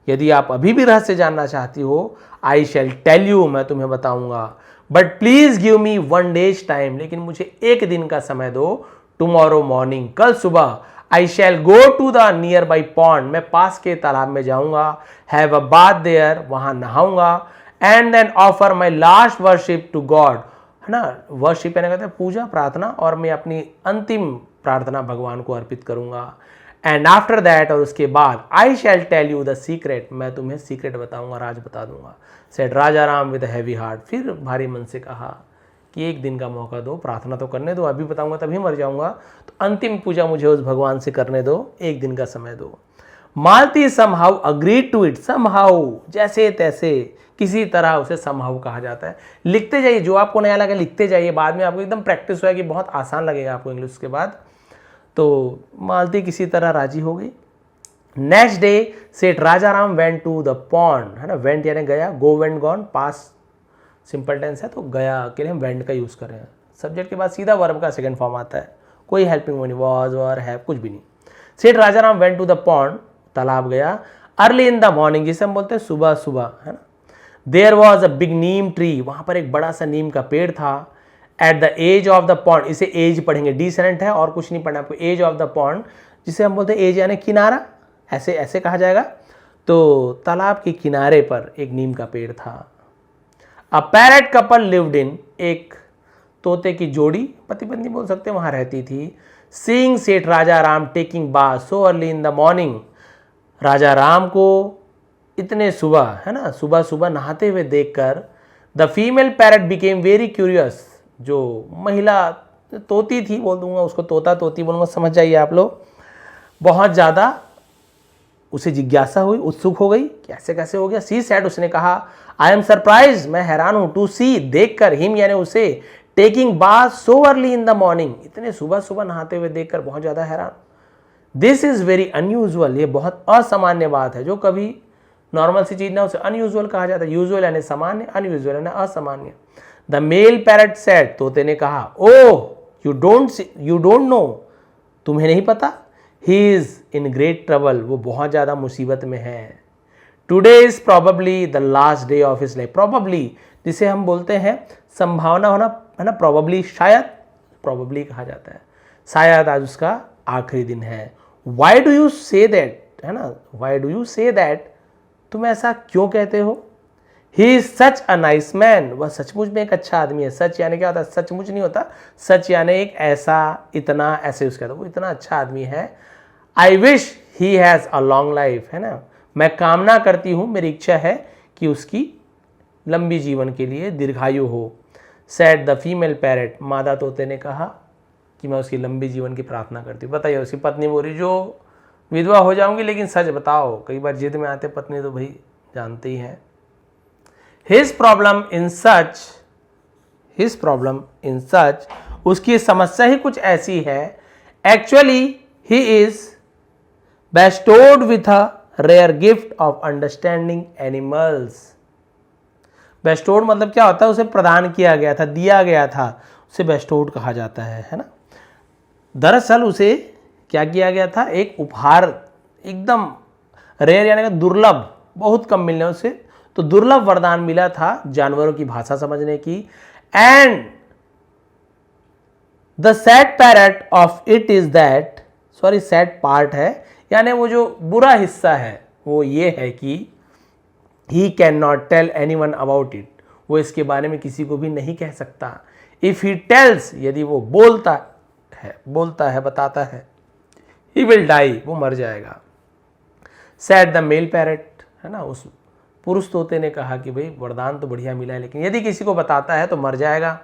यदि आप अभी भी रहस्य जानना चाहती हो, आई शैल टेल यू, मैं तुम्हें बताऊंगा। But please give me 1 days time, लेकिन मुझे 1 दिन का समय दो। टुमारो मॉर्निंग, कल सुबह। I shall go to the nearby pond, मैं पास के तालाब में जाऊंगा। हैव अ बाथ देयर, वहां नहाऊंगा। And then offer my last worship to God, है ना, वर्शिप यानी कहते हैं पूजा, प्रार्थना, और मैं अपनी अंतिम प्रार्थना भगवान को अर्पित करूंगा। एंड आफ्टर दैट, और उसके बाद, आई शैल टेल यू द सीक्रेट, मैं तुम्हें सीक्रेट बताऊंगा, राज बता दूंगा। Said Raja Ram with heavy heart, फिर भारी मन से कहा कि 1 दिन का मौका दो, प्रार्थना तो करने दो, अभी बताऊंगा तभी मर जाऊंगा, तो अंतिम पूजा मुझे उस भगवान से करने दो, 1 दिन का समय दो। Malti somehow agreed to it, somehow, जैसे तैसे, किसी तरह उसे समहाउ कहा जाता है। लिखते जाइए, जो आपको नया लगे लिखते जाइए, बाद में आपको एकदम प्रैक्टिस होगी, बहुत आसान लगेगा आपको इंग्लिश के बाद। तो मालती किसी तरह राजी हो गई। Next day Seth Raja Ram went to the pond, है ना, वेंट यानी गया, go went gone, past simple tense है, तो गया के लिए हम वेंट का यूज करें। सब्जेक्ट के बाद सीधा वर्ब का सेकंड फॉर्म आता है, कोई हेल्पिंग नहीं, वॉज और हैव कुछ भी नहीं। Seth Raja Ram went to the pond, तालाब गया। अर्ली इन द मॉर्निंग, जिसे हम बोलते हैं सुबह सुबह, है ना। There was a big neem tree, वहां पर एक बड़ा सा नीम का पेड़ था। At the edge of the pond, इसे एज पढ़ेंगे, डिसेंट है और कुछ नहीं पढ़ना आपको। एज ऑफ द पॉन्ड, जिसे हम बोलते हैं एज यानी किनारा, ऐसे ऐसे कहा जाएगा। तो तालाब के किनारे पर एक नीम का पेड़ था। अ पैरेट कपल लिव्ड इन, एक तोते की जोड़ी, पति पत्नी बोल सकते हैं, वहां रहती थी। Seeing Seth Raja Ram taking bath so early in the morning, Raja Ram को इतने सुबह, है ना, सुबह सुबह नहाते हुए देखकर, the female parrot became very curious, जो महिला तोती थी, बोल दूंगा उसको, तोता तोती बोलूंगा, समझ जाइए आप लोग, बहुत ज़्यादा उसे जिज्ञासा हुई, उत्सुक हो गई, कैसे कैसे हो गया। सी सेड, उसने कहा, आई एम सरप्राइज, मैं हैरान हूं, टू सी, देखकर, हिम यानी उसे, taking bath so early in the morning, इतने सुबह सुबह नहाते हुए देखकर बहुत ज़्यादा हैरान। दिस इज वेरी अनयूजुअल, ये बहुत असामान्य बात है, जो कभी नॉर्मल सी चीज ना उसे अनयूजुअल कहा जाता है। यूजुअल यानी सामान्य, अनयूजुअल यानी असामान्य। द मेल पैरेट सेड, तोते ने कहा, ओह यू डोंट नो, तुम्हें नहीं पता, he is in great trouble, वो बहुत ज्यादा मुसीबत में है। Today is probably the last day of his life, probably जिसे हम बोलते हैं संभावना होना, है ना, प्रोबेबली शायद, प्रोबेबली कहा जाता है, शायद आज उसका आखिरी दिन है। Why do you say that, है ना, why do you say that, तुम ऐसा क्यों कहते हो। He is such a nice man, वह सचमुच में एक अच्छा आदमी है। सच यानी क्या होता है, सचमुच नहीं होता, सच यानी एक ऐसा, इतना, ऐसे उसका, वो इतना अच्छा आदमी है। I wish he has a long life, है ना, मैं कामना करती हूँ, मेरी इच्छा है कि उसकी लंबी जीवन के लिए दीर्घायु हो। सेड द फीमेल पैरेट, मादा तोते ने कहा कि मैं उसकी लंबी जीवन की प्रार्थना करती हूँ। बताइए, उसकी पत्नी बोली, जो विधवा हो जाऊंगी, लेकिन सच बताओ, कई बार जिद में आते पत्नी तो भाई जानते ही हैं। His problem in such his problem in such, उसकी समस्या ही कुछ ऐसी है, actually he is bestowed with a rare gift of understanding animals. Bestowed मतलब क्या होता है, उसे प्रदान किया गया था, दिया गया था, उसे बेस्टोड कहा जाता है ना। दरअसल उसे क्या किया गया था, एक उपहार, एकदम रेयर यानी कि दुर्लभ, बहुत कम मिलने उसे, तो दुर्लभ वरदान मिला था जानवरों की भाषा समझने की। And the sad parrot of it is that, sorry sad part है, यानी वो जो बुरा हिस्सा है वो ये है कि he can not tell anyone about it, वो इसके बारे में किसी को भी नहीं कह सकता। इफ ही टेल्स, यदि वो बोलता है, बताता है, ही विल डाई, वो मर जाएगा। सैड द मेल पैरेट, है ना, उस पुरुष तोते ने कहा कि भाई वरदान तो बढ़िया मिला है, लेकिन यदि किसी को बताता है तो मर जाएगा।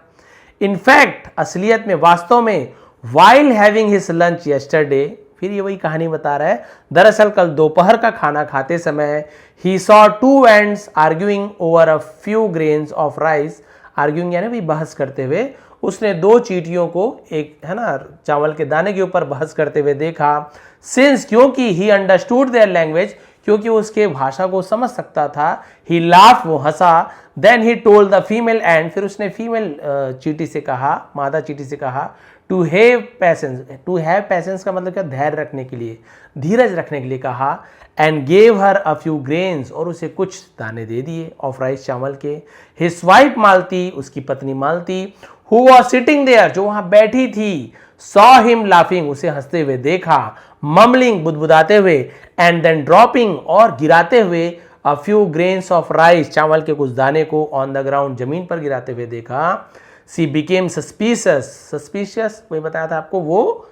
इनफैक्ट, असलियत में, वास्तव में, while having his lunch yesterday, फिर ये वही कहानी बता रहा है, दरअसल कल दोपहर का खाना खाते समय ही saw two ends arguing over a few grains of rice, arguing यानी भी बहस करते हुए, उसने दो चींटियों को, एक है ना चावल के दाने के ऊपर बहस करते हुए देखा। सिंस, क्योंकि ही अंडरस्टूड देयर लैंग्वेज, क्योंकि उसके भाषा को समझ सकता था, ही लाफ, वो हंसा। Then he told the female and, फिर उसने फीमेल चींटी से कहा, मादा चींटी से कहा, to have patience, to have patience का मतलब क्या, धैर्य रखने के लिए, धीरज रखने के लिए कहा। And gave her a few grains, और उसे कुछ दाने दे दिए, ऑफ राइस, चावल के। हिज वाइफ मालती, उसकी पत्नी मालती, हु वाज सिटिंग देयर, जो वहां बैठी थी, सॉ हिम लाफिंग, उसे हंसते हुए देखा, ममलिंग, बुदबुदाते हुए, एंड देन ड्रॉपिंग, और गिराते हुए, अ फ्यू ग्रेन्स ऑफ राइस, चावल के कुछ दाने को, ऑन द ग्राउंड, जमीन पर गिराते हुए देखा। सी बिकेम सस्पिशियस, वही बताया था आपको, वो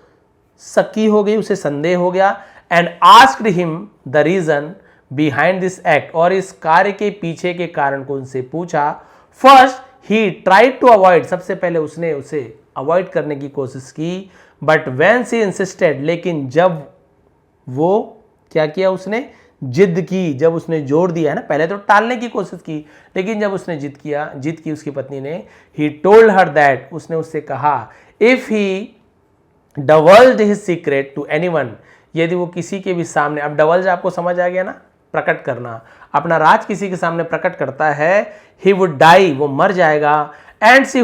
सक्की हो गई, उसे संदेह हो गया। And asked him the reason behind this act, और इस कार्य के पीछे के कारण को उनसे पूछा। First he tried to avoid, सबसे पहले उसने उसे अवॉइड करने की कोशिश की। बट व्हेन सी इंसिस्टेड, लेकिन जब वो क्या किया, उसने जिद की, जब उसने जोर दिया है ना, पहले तो टालने की कोशिश की, लेकिन जब उसने जिद की उसकी पत्नी ने, ही टोल्ड हर दैट, उसने उससे कहा, if he divulge his secret to anyone, यदि वो किसी के भी सामने, अब डवल्ज आपको समझ आ गया ना, प्रकट करना, अपना राज किसी के सामने प्रकट करता है, ही वुड डाई, वो मर जाएगा। And she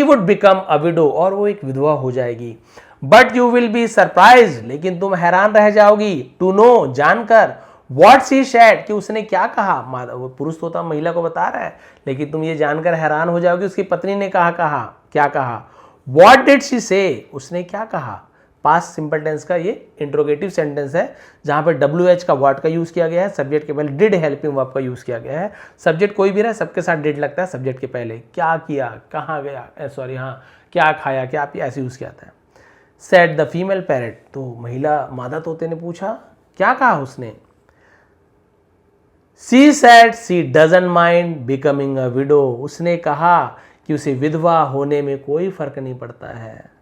would become a window, और वो एक विधवा हो जाएगी। But you will be surprise, लेकिन तुम हैरान रह जाओगी, टू नो, जानकर, वॉट सी सैड, कि उसने क्या कहा। वो पुरुष तोता महिला को बता रहा है, लेकिन तुम ये जानकर हैरान हो जाओगी उसकी पत्नी ने क्या कहा। वॉट डिड शी से, उसने क्या कहा। पास्ट सिंपल टेंस का ये इंट्रोगेटिव सेंटेंस है, जहां पे WH का व्हाट का यूज किया गया है, सब्जेक्ट के पहले डिड हेल्पिंग वर्ब का यूज किया गया है। सब्जेक्ट कोई भी रहे, सबके साथ डिड लगता है सब्जेक्ट के पहले। क्या किया, कहाँ गया, क्या खाया, क्या पिया, ऐसे यूज किया जाता है। सेड द फीमेल पैरेट, तो महिला मादा तोते ने पूछा, क्या कहा उसने। She said she doesn't mind becoming a widow, उसने कहा कि उसे विधवा होने में कोई फर्क नहीं पड़ता है।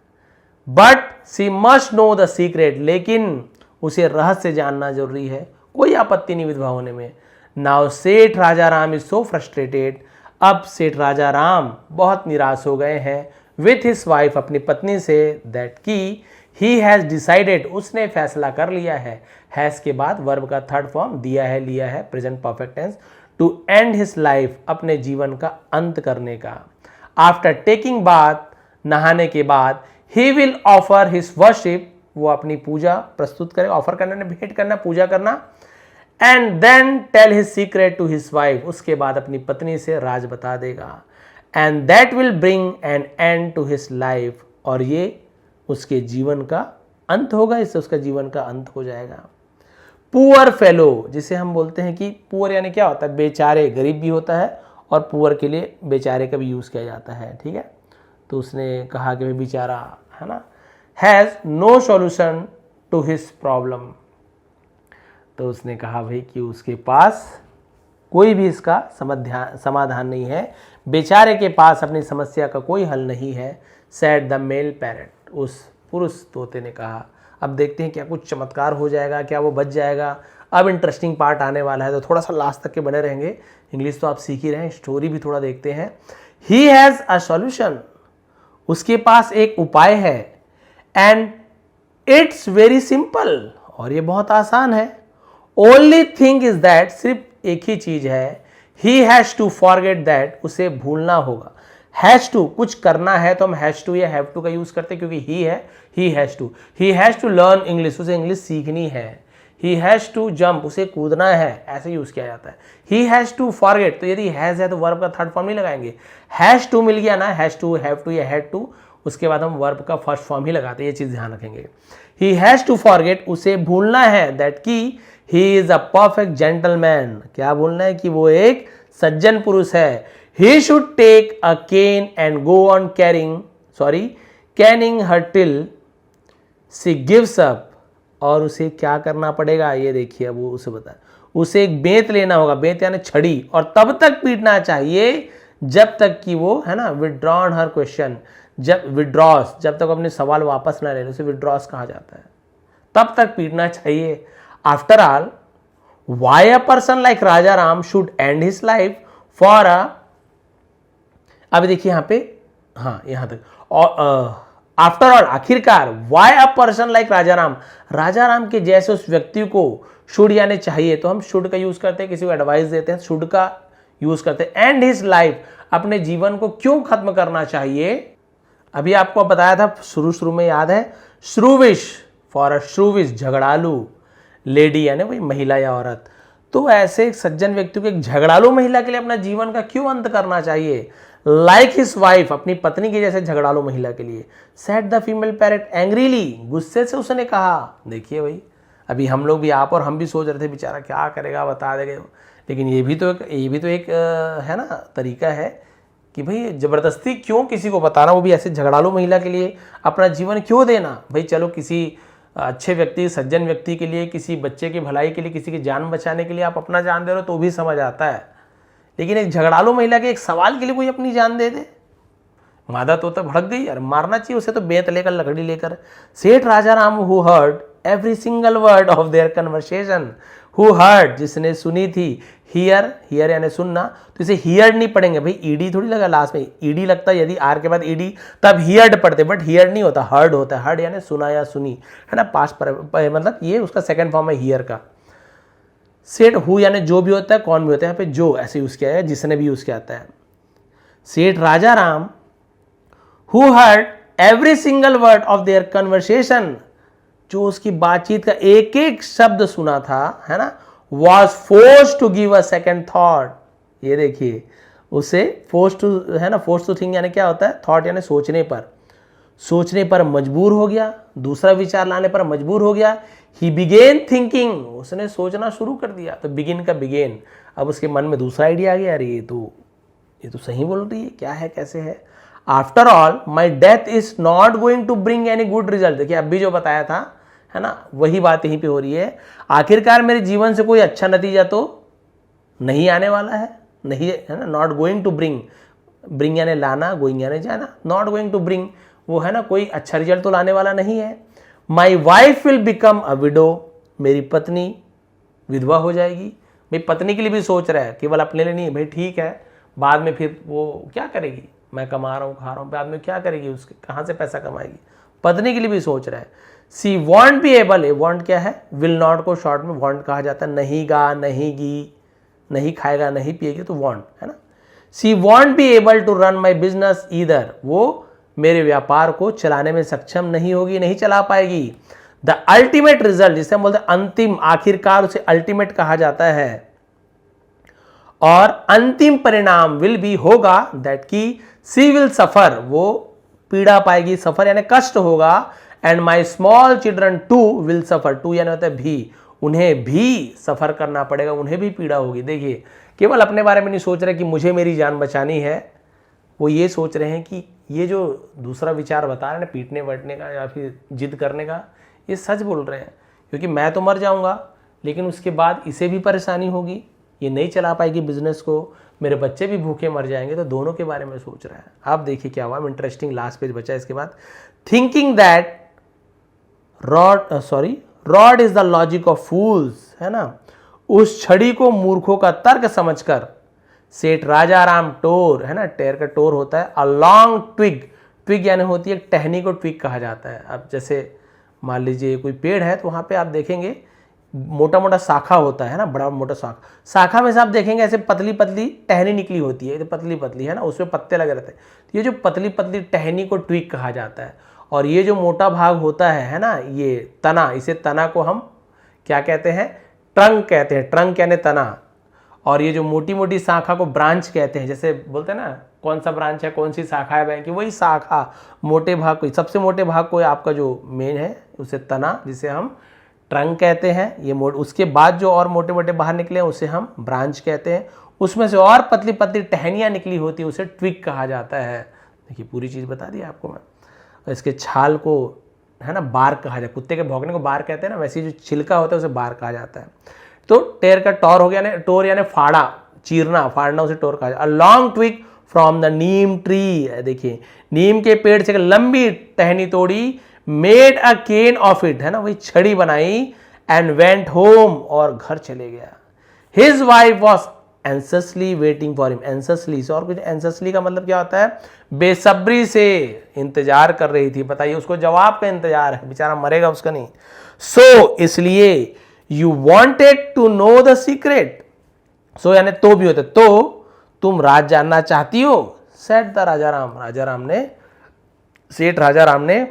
But she must know the secret, लेकिन उसे रहस्य जानना जरूरी है, कोई आपत्ति नहीं विधवा होने में। नाउ सेठ Raja Ram is so frustrated, अब सेठ राजा राम बहुत निराश हो गए हैं, विथ हिज वाइफ, अपनी पत्नी से, दैट की ही हैज डिसाइडेड, उसने फैसला कर लिया है, हैज के बाद वर्ब का थर्ड फॉर्म दिया है, लिया है, present perfect tense, to end his life, अपने जीवन का अंत करने का। आफ्टर टेकिंग बाथ, नहाने के बाद, he will offer his worship, वो अपनी पूजा प्रस्तुत करे, ऑफर करना, भेंट करना, पूजा करना। And then tell his secret to his wife, उसके बाद अपनी पत्नी से राज बता देगा। And that will bring an end to his life, और ये उसके जीवन का अंत होगा, इससे उसका जीवन का अंत हो जाएगा। पुअर फेलो, जिसे हम बोलते हैं कि पुअर यानी क्या होता है, बेचारे, गरीब भी होता है, और पुअर के लिए बेचारे का भी यूज किया जाता है, ठीक है। तो उसने कहा कि बेचारा, है ना, has no solution to his problem, तो उसने कहा भाई कि उसके पास कोई भी इसका समाधान नहीं है, बेचारे के पास अपनी समस्या का कोई हल नहीं है। सैड द मेल पैरेट, उस पुरुष तोते ने कहा। अब देखते हैं क्या कुछ चमत्कार हो जाएगा, क्या वो बच जाएगा। अब इंटरेस्टिंग पार्ट आने वाला है, तो थोड़ा सा लास्ट तक के बने रहेंगे। इंग्लिश तो आप सीख ही रहे हैं, स्टोरी भी थोड़ा देखते हैं। ही हैज अ सॉल्यूशन, उसके पास एक उपाय है, एंड इट्स वेरी सिंपल, और ये बहुत आसान है। ओनली थिंग इज दैट, सिर्फ एक ही चीज है, he has to forget that, उसे भूलना होगा। हैज टू, कुछ करना है तो हम हैज टू या हैव टू का यूज करते हैं, क्योंकि ही है, he has to learn English, उसे इंग्लिश सीखनी है। ही हैज टू जंप, उसे कूदना है, ऐसे यूज किया जाता है। ही हैज टू फॉरगेट, तो यदि हैज है तो वर्ब का थर्ड फॉर्म नहीं लगाएंगे। हैज टू मिल गया ना, हैज टू, हैव टू या हैड टू, उसके बाद हम वर्ब का फर्स्ट फॉर्म ही लगाते हैं, ये चीज ध्यान रखेंगे। ही हैज टू फॉरगेट, उसे भूलना है, दैट की he is a perfect gentleman, क्या भूलना है कि वो एक सज्जन पुरुष है। He should take a cane and go on caning her till she gives up, और उसे क्या करना पड़ेगा ये देखिए, वो उसे बता, उसे एक बेंत लेना होगा, बेंत यानी छड़ी, और तब तक पीटना चाहिए जब तक कि वो, है ना, विड्रॉन हर क्वेश्चन, जब विड्रॉस, जब तक अपने सवाल वापस ना ले, उसे विड्रॉस कहा जाता है, तब तक पीटना चाहिए। After all, why a person like Raja Ram should and his life for a, अब देखिए यहां पे, हाँ यहां तक, और आफ्टर ऑल, आखिरकार, वाई अ पर्सन लाइक राजा राम के जैसे उस व्यक्ति को शुड यानी चाहिए, तो हम शुड का यूज करते हैं, किसी को एडवाइस देते हैं, शुड का यूज करते हैं। एंड हिज लाइफ, अपने जीवन को क्यों खत्म करना चाहिए, अभी आपको बताया था शुरू में, याद है, श्रुविश, फॉर अ श्रुविश, झगड़ालू लेडी यानी वही महिला या औरत, तो ऐसे एक सज्जन व्यक्ति को एक झगड़ालू महिला के लिए अपना जीवन का क्यों अंत करना चाहिए। लाइक हिज वाइफ, अपनी पत्नी के जैसे झगड़ालू महिला के लिए। Said the female parrot angrily, गुस्से से उसने कहा। देखिए भाई, अभी हम लोग भी, आप और हम भी सोच रहे थे बेचारा क्या करेगा, बता देगा, लेकिन ये भी तो एक है ना तरीका है कि भाई जबरदस्ती क्यों किसी को बताना, वो भी ऐसे झगड़ालू महिला के लिए अपना जीवन क्यों देना। भाई चलो किसी अच्छे व्यक्ति, सज्जन व्यक्ति के लिए, किसी बच्चे की भलाई के लिए, किसी की जान बचाने के लिए आप अपना जान दे रहे हो तो भी समझ आता है, लेकिन एक झगड़ालू महिला के एक सवाल के लिए कोई अपनी जान दे दे, मादा तो भड़क गई, अरे मारना चाहिए उसे तो, बेंत लेकर, लकड़ी लेकर। Seth Raja Ram who heard every single word of their conversation, who heard, जिसने सुनी थी, हियर यानी सुनना, तो इसे हियर नहीं पढ़ेंगे भाई, ईडी थोड़ी लगा लास्ट में, ईडी लगता है यदि आर के बाद ईडी तब हियर्ड पढ़ते, बट हियर नहीं होता, हर्ड होता है। हर्ड यानी सुना या सुनी, है ना, पास्ट पर, मतलब ये उसका सेकंड फॉर्म है हियर का। सेठ हु यानी जो भी होता है, कौन भी होता है, यहाँ पे जो ऐसे यूज किया है, जिसने भी यूज किया जाता है। Seth Raja Ram who heard every single word of their conversation, जो उसकी बातचीत का एक एक शब्द सुना था, है ना, was force to give a second thought. ये देखिए, उसे फोर्स टू, है ना, फोर्स टू थिंक यानी क्या होता है, थॉट यानी सोचने पर मजबूर हो गया, दूसरा विचार लाने पर मजबूर हो गया। ही बिगेन थिंकिंग, उसने सोचना शुरू कर दिया, तो बिगिन का बिगेन, अब उसके मन में दूसरा आइडिया आ गया, अरे ये तो सही बोल रही है, क्या है कैसे है। After all my death is not going to bring any good result, देखिए अब भी जो बताया था, है ना, वही बात यहीं पे हो रही है। आखिरकार मेरे जीवन से कोई अच्छा नतीजा तो नहीं आने वाला है, नहीं है ना, नॉट गोइंग टू ब्रिंग यानी लाना, गोइंग यानी जाना, नॉट गोइंग टू ब्रिंग, वो है ना, कोई अच्छा रिजल्ट तो लाने वाला नहीं है। My wife will become a window, मेरी पत्नी विधवा हो जाएगी। मेरी पत्नी के लिए भी सोच रहा है, केवल अपने लिए नहीं, भाई ठीक है, बाद में फिर वो क्या करेगी, मैं कमा रहा हूँ, खा रहा हूँ, बाद में क्या करेगी, उसके कहाँ से पैसा कमाएगी, पत्नी के लिए भी सोच रहा है। सी वॉन्ट बी एबल, वॉन्ट क्या है, विल नॉट को शॉर्ट में वॉन्ट कहा जाता है, नहीं गा, नहीं गी, नहीं खाएगा, नहीं पिएगी, तो वॉन्ट, है ना। She won't be able to run my business either, वो मेरे व्यापार को चलाने में सक्षम नहीं होगी, नहीं चला पाएगी। द अल्टीमेट रिजल्ट, जिसे हम बोलते हैं अंतिम, आखिरकार, उसे अल्टीमेट कहा जाता है, और अंतिम परिणाम विल भी होगा, दैट की सी विल सफर, वो पीड़ा पाएगी, सफर यानी कष्ट होगा। And my small children too will suffer, too यानी होता है भी, उन्हें भी सफर करना पड़ेगा, उन्हें भी पीड़ा होगी। देखिए, केवल अपने बारे में नहीं सोच रहे कि मुझे मेरी जान बचानी है, वो ये सोच रहे हैं कि ये जो दूसरा विचार बता रहे हैं ना, पीटने वटने का या फिर जिद करने का, ये सच बोल रहे हैं, क्योंकि मैं तो मर जाऊंगा, लेकिन उसके बाद इसे भी परेशानी होगी, ये नहीं चला पाएगी बिजनेस को, मेरे बच्चे भी भूखे मर जाएंगे, तो दोनों के बारे में सोच रहा है। आप देखिए क्या हुआ, इंटरेस्टिंग लास्ट पेज बचा इसके बाद। Thinking that rod is the logic of fools, है ना, उस छड़ी को मूर्खों का तर्क समझकर, सेठ राजा राम टोर, है ना, टेर का टोर होता है, अ लॉन्ग ट्विग, ट्विग यानी होती है टहनी को ट्विग कहा जाता है। अब जैसे मान लीजिए कोई पेड़ है तो वहाँ पे आप देखेंगे मोटा मोटा शाखा होता है ना, बड़ा मोटा शाखा, शाखा में से आप देखेंगे ऐसे पतली पतली टहनी निकली होती है, पतली पतली, है ना, उसमें पत्ते लगे रहते हैं। तो ये जो पतली पतली टहनी को ट्विग कहा जाता है। और ये जो मोटा भाग होता है ना, ये तना, इसे तना को हम क्या कहते हैं, ट्रंक कहते हैं, ट्रंक यानी तना। और ये जो मोटी मोटी शाखा को ब्रांच कहते हैं, जैसे बोलते हैं ना कौन सा ब्रांच है, कौन सी शाखा है बैंक की, वही शाखा, मोटे भाग को, सबसे मोटे भाग को आपका जो मेन है उसे तना, जिसे हम ट्रंक कहते हैं। ये उसके बाद जो और मोटे मोटे बाहर निकले हैं उसे हम ब्रांच कहते हैं। उसमें से और पतली पतली टहनियाँ निकली होती है उसे ट्विग कहा जाता है। देखिए पूरी चीज़ बता दी आपको मैं। इसके छाल को, है ना, बार कहा जाता है, कुत्ते के भौंकने को बार कहते हैं ना, वैसे जो छिलका होता है उसे बार कहा जाता है। तो टेर का टोर हो गया ना, टोर यानी फाड़ा, चीरना, फाड़ना, उसे टोर कहा जाता है। A long twig from the neem tree, देखिए नीम के पेड़ से लंबी टहनी तोड़ी, made a cane of it, है ना, वही छड़ी बनाई, एंड वेंट होम, और घर चले गया। His wife was anxiously waiting for him, anxiously से और कुछ, एंससली का मतलब क्या होता है, बेसब्री से इंतजार कर रही थी। बताइए, उसको जवाब का इंतजार है, बेचारा मरेगा उसका नहीं। सो इसलिए you wanted to know the secret, so यानी तो भी होता, तो तुम राज जानना चाहती हो, सेड द राजा राम, राजा राम ने, सेठ राजा राम ने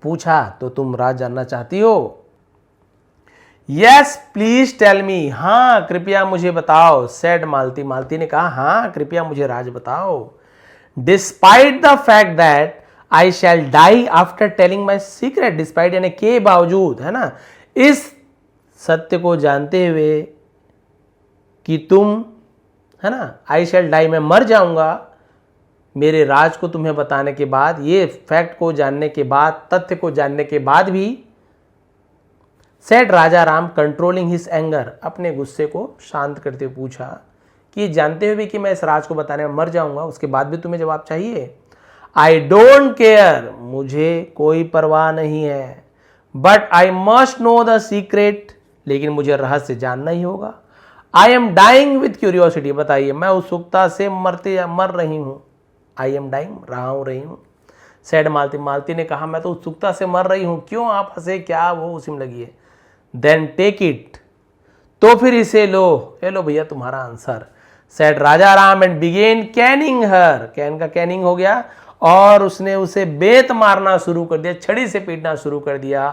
पूछा, तो तुम राज जानना चाहती हो। यस प्लीज टेल मी, हाँ कृपया मुझे बताओ, सेड मालती, मालती ने कहा हाँ कृपया मुझे राज बताओ। Despite the fact that I shall die after telling my secret, despite यानी के बावजूद, है ना, इस सत्य को जानते हुए कि तुम, है ना, आई शैल डाई, मैं मर जाऊंगा, मेरे राज को तुम्हें बताने के बाद, ये फैक्ट को जानने के बाद, तथ्य को जानने के बाद भी, said Raja Ram controlling his anger, अपने गुस्से को शांत करते हुए पूछा कि जानते हुए भी कि मैं इस राज को बताने में मर जाऊंगा, उसके बाद भी तुम्हें जवाब चाहिए। आई डोंट केयर, मुझे कोई परवाह नहीं है, but I must know the secret, लेकिन मुझे रहस्य जानना ही होगा। I am dying with curiosity, बताइए मैं उत्सुकता से मर रही हूं। आई एम डाइंग, रही हूं। सेड मालती, मालती ने कहा मैं तो उत्सुकता से मर रही हूं, क्यों आप हंसे, क्या वो उसी में लगी है। देन टेक इट, तो फिर इसे लो, ये लो भैया तुम्हारा answer. Said Raja Ram and began caning her, cane का कैनिंग हो गया, और उसने उसे बेत मारना शुरू कर दिया, छड़ी से पीटना शुरू कर दिया।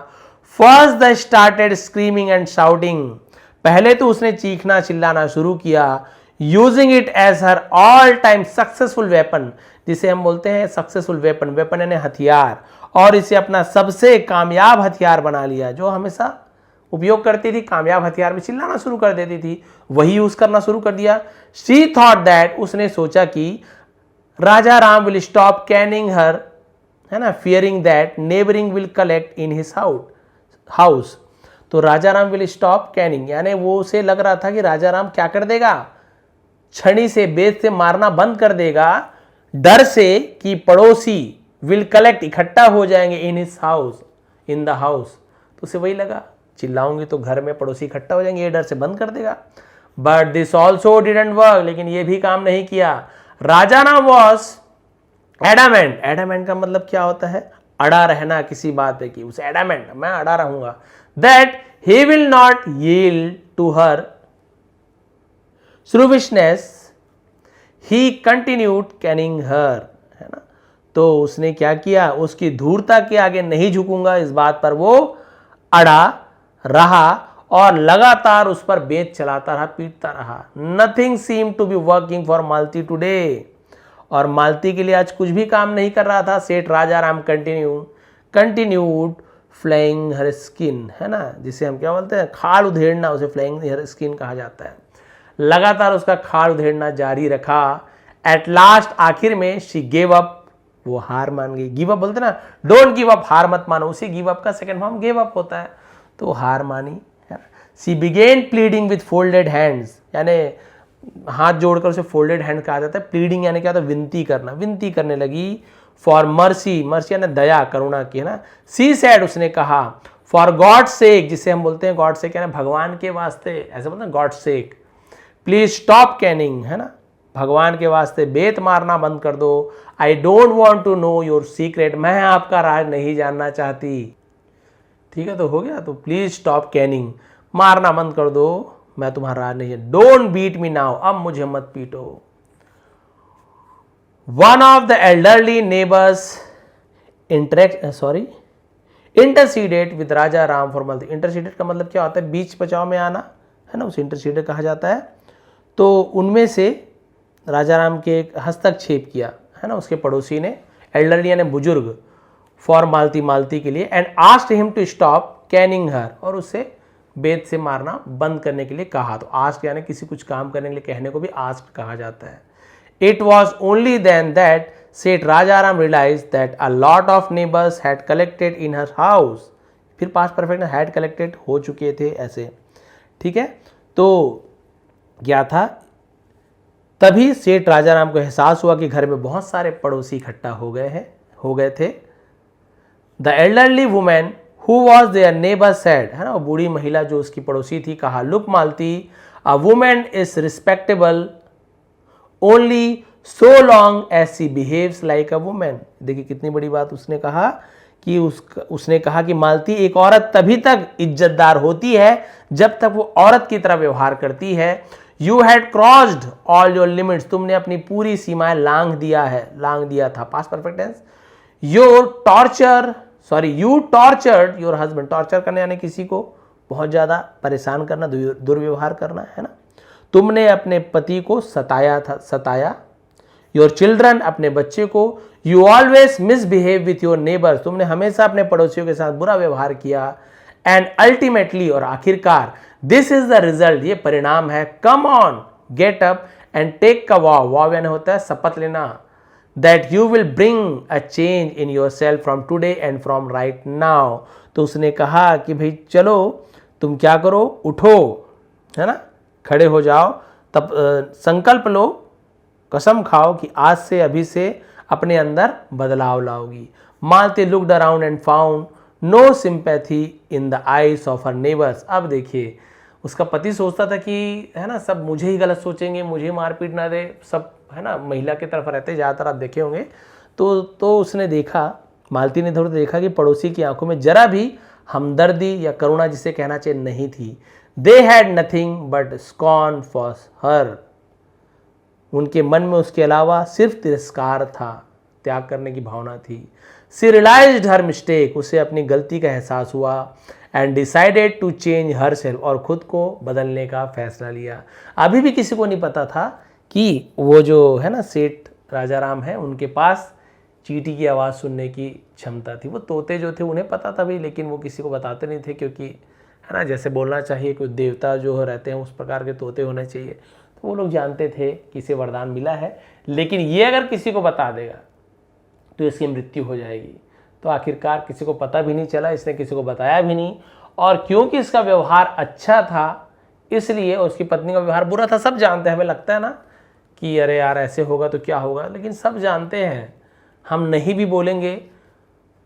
First the started screaming and shouting, पहले तो उसने चीखना चिल्लाना शुरू किया। Using it as her all time successful weapon, जिसे हम बोलते हैं सक्सेसफुल वेपन, वेपन यानी हथियार, और इसे अपना सबसे कामयाब हथियार बना लिया, जो हमेशा उपयोग करती थी, कामयाब हथियार में चिल्लाना शुरू कर देती थी, वही यूज करना शुरू कर दिया। शी थॉट दैट, उसने सोचा कि राजा Ram will stop caning her, है ना, fearing that neighbouring will collect in his house. तो राजा राम विल स्टॉप कैनिंग, यानी वो उसे लग रहा था कि राजा राम क्या कर देगा, छड़ी से, बेत से मारना बंद कर देगा, डर से कि पड़ोसी विल कलेक्ट, इकट्ठा हो जाएंगे, in his house, in the house. तो उसे वही लगा चिल्लाऊंगी तो घर में पड़ोसी इकट्ठा हो जाएंगे, ये डर से बंद कर देगा। But this also didn't work, लेकिन ये भी काम नहीं किया। राजा राम वॉज एडामेंट, एडामेंट का मतलब क्या होता है, अड़ा रहना किसी बात पे, की उसे एडामेंट, मैं अड़ा रहूंगा, that he will not yield to her shrewishness, he continued caning her, है ना। तो उसने क्या किया, उसकी धूर्ता के आगे नहीं झुकूंगा, इस बात पर वो अड़ा रहा और लगातार उस पर बेत चलाता रहा, पीटता रहा। Nothing seem to be working for Malti today, और मालती के लिए आज कुछ भी काम नहीं कर रहा था। सेठ राजा राम कंटिन्यूड फ्लेइंग हर स्किन, है ना, जिसे हम क्या बोलते हैं, खाल उधेड़ना, उसे फ्लेइंग हर स्किन कहा जाता है। लगातार उसका खाल उधेड़ना जारी रखा। एट लास्ट, आखिर में, शी गेव अप, वो हार मान गई। गिव अप बोलते ना, डोंट गिव अप, हार मत मानो, उसी गिव अप का सेकंड फॉर्म गिव अप होता है, तो हार मानी। She began pleading with folded hands, यानी हाथ जोड़कर उसे फोल्डेड हैंड कहा जाता है। प्लीडिंग यानी क्या होता है, विनती करना, विनती करने लगी। फॉर मर्सी, मर्सी यानी दया, करुणा की, है ना। सी सैड, उसने कहा, फॉर गॉड सेक, जिसे हम बोलते हैं गॉड सेक यानी भगवान के वास्ते, ऐसे बोलते हैं God sake, please stop Canning, है ना, भगवान के वास्ते बेत मारना बंद कर दो। I don't want to know your secret, मैं आपका राज नहीं जानना चाहती। ठीक है, तो हो गया, तो प्लीज स्टॉप कैनिंग, मारना बंद कर दो, मैं तुम्हारा राज नहीं। डोंट बीट मी नाउ, अब मुझे मत पीटो। One of the elderly neighbours interceded with Raja Ram for Malti. Interceded का मतलब क्या होता है? बीच बचाव में आना, है ना, उसे इंटरसीडेड कहा जाता है। तो उनमें से राजा राम के एक हस्तक्षेप किया, है ना, उसके पड़ोसी ने, एल्डरली यानी बुजुर्ग, फॉर मालती के लिए, and asked him to stop caning her, और उससे बेत से मारना बंद करने के लिए कहा। तो आस्क यानी किसी कुछ काम करने के लिए कहने को भी आस्क कहा जाता है। It was only then that Seth Rajaram realise that a lot of neighbours had collected in her house. फिर पास्ट परफेक्ट हैड कलेक्टेड हो चुके थे ऐसे। ठीक है, तो क्या था, तभी सेठ राजाराम को एहसास हुआ कि घर में बहुत सारे पड़ोसी इकट्ठा हो गए थे। The elderly woman who was their neighbour said, है ना, वो बूढ़ी महिला जो उसकी पड़ोसी थी, कहा, look Malti, a woman is respectable only so long as she behaves like a woman. देखिए कितनी बड़ी बात उसने कहा कि उसने कहा कि मालती, एक औरत तभी तक इज्जतदार होती है जब तक वो औरत की तरह व्यवहार करती है। You had crossed all your limits, तुमने अपनी पूरी सीमाएं लांघ दिया था। Past perfect tense. You tortured your husband, torture करने यानी किसी को बहुत ज्यादा परेशान करना, दुर्व्यवहार करना, है ना। तुमने अपने पति को सताया। योर चिल्ड्रन, अपने बच्चे को। You always misbehave with your neighbours, तुमने हमेशा अपने पड़ोसियों के साथ बुरा व्यवहार किया। एंड अल्टीमेटली, और आखिरकार, दिस इज द रिजल्ट, ये परिणाम है। Come on, get up and take a vow, vow यानी होता है शपथ लेना, that you will bring a change in yourself from today and from right now. तो उसने कहा कि भाई चलो तुम क्या करो, उठो, है ना, खड़े हो जाओ, तब संकल्प लो, कसम खाओ कि आज से, अभी से अपने अंदर बदलाव लाओगी। Malti looked around and found no sympathy in the eyes of her neighbours. अब देखिए, उसका पति सोचता था कि, है ना, सब मुझे ही गलत सोचेंगे, मुझे मारपीट ना दे, सब, है ना, महिला की तरफ रहते, ज़्यादातर आप देखे होंगे। तो उसने देखा, मालती ने थोड़ा देखा कि पड़ोसी की आंखों में जरा भी हमदर्दी या करुणा, जिसे कहना चाहिए, नहीं थी। They had nothing but scorn for her, उनके मन में उसके अलावा सिर्फ तिरस्कार था, त्याग करने की भावना थी। सी रियलाइज्ड हर मिस्टेक, उसे अपनी गलती का एहसास हुआ। And decided to change herself, और खुद को बदलने का फैसला लिया। अभी भी किसी को नहीं पता था कि वो जो है ना सेठ राजाराम है, उनके पास चींटी की आवाज़ सुनने की क्षमता थी। वो तोते जो थे उन्हें पता था भी, लेकिन वो किसी को बताते नहीं थे, क्योंकि, है ना, जैसे बोलना चाहिए कोई देवता जो रहते हैं उस प्रकार के तोते होने चाहिए। तो वो लोग जानते थे कि इसे वरदान मिला है, लेकिन ये अगर किसी को बता देगा तो इसकी मृत्यु हो जाएगी। तो आखिरकार किसी को पता भी नहीं चला, इसने किसी को बताया भी नहीं। और क्योंकि इसका व्यवहार अच्छा था, इसलिए उसकी पत्नी का व्यवहार बुरा था। सब जानते हैं, हमें लगता है ना कि अरे यार ऐसे होगा तो क्या होगा, लेकिन सब जानते हैं, हम नहीं भी बोलेंगे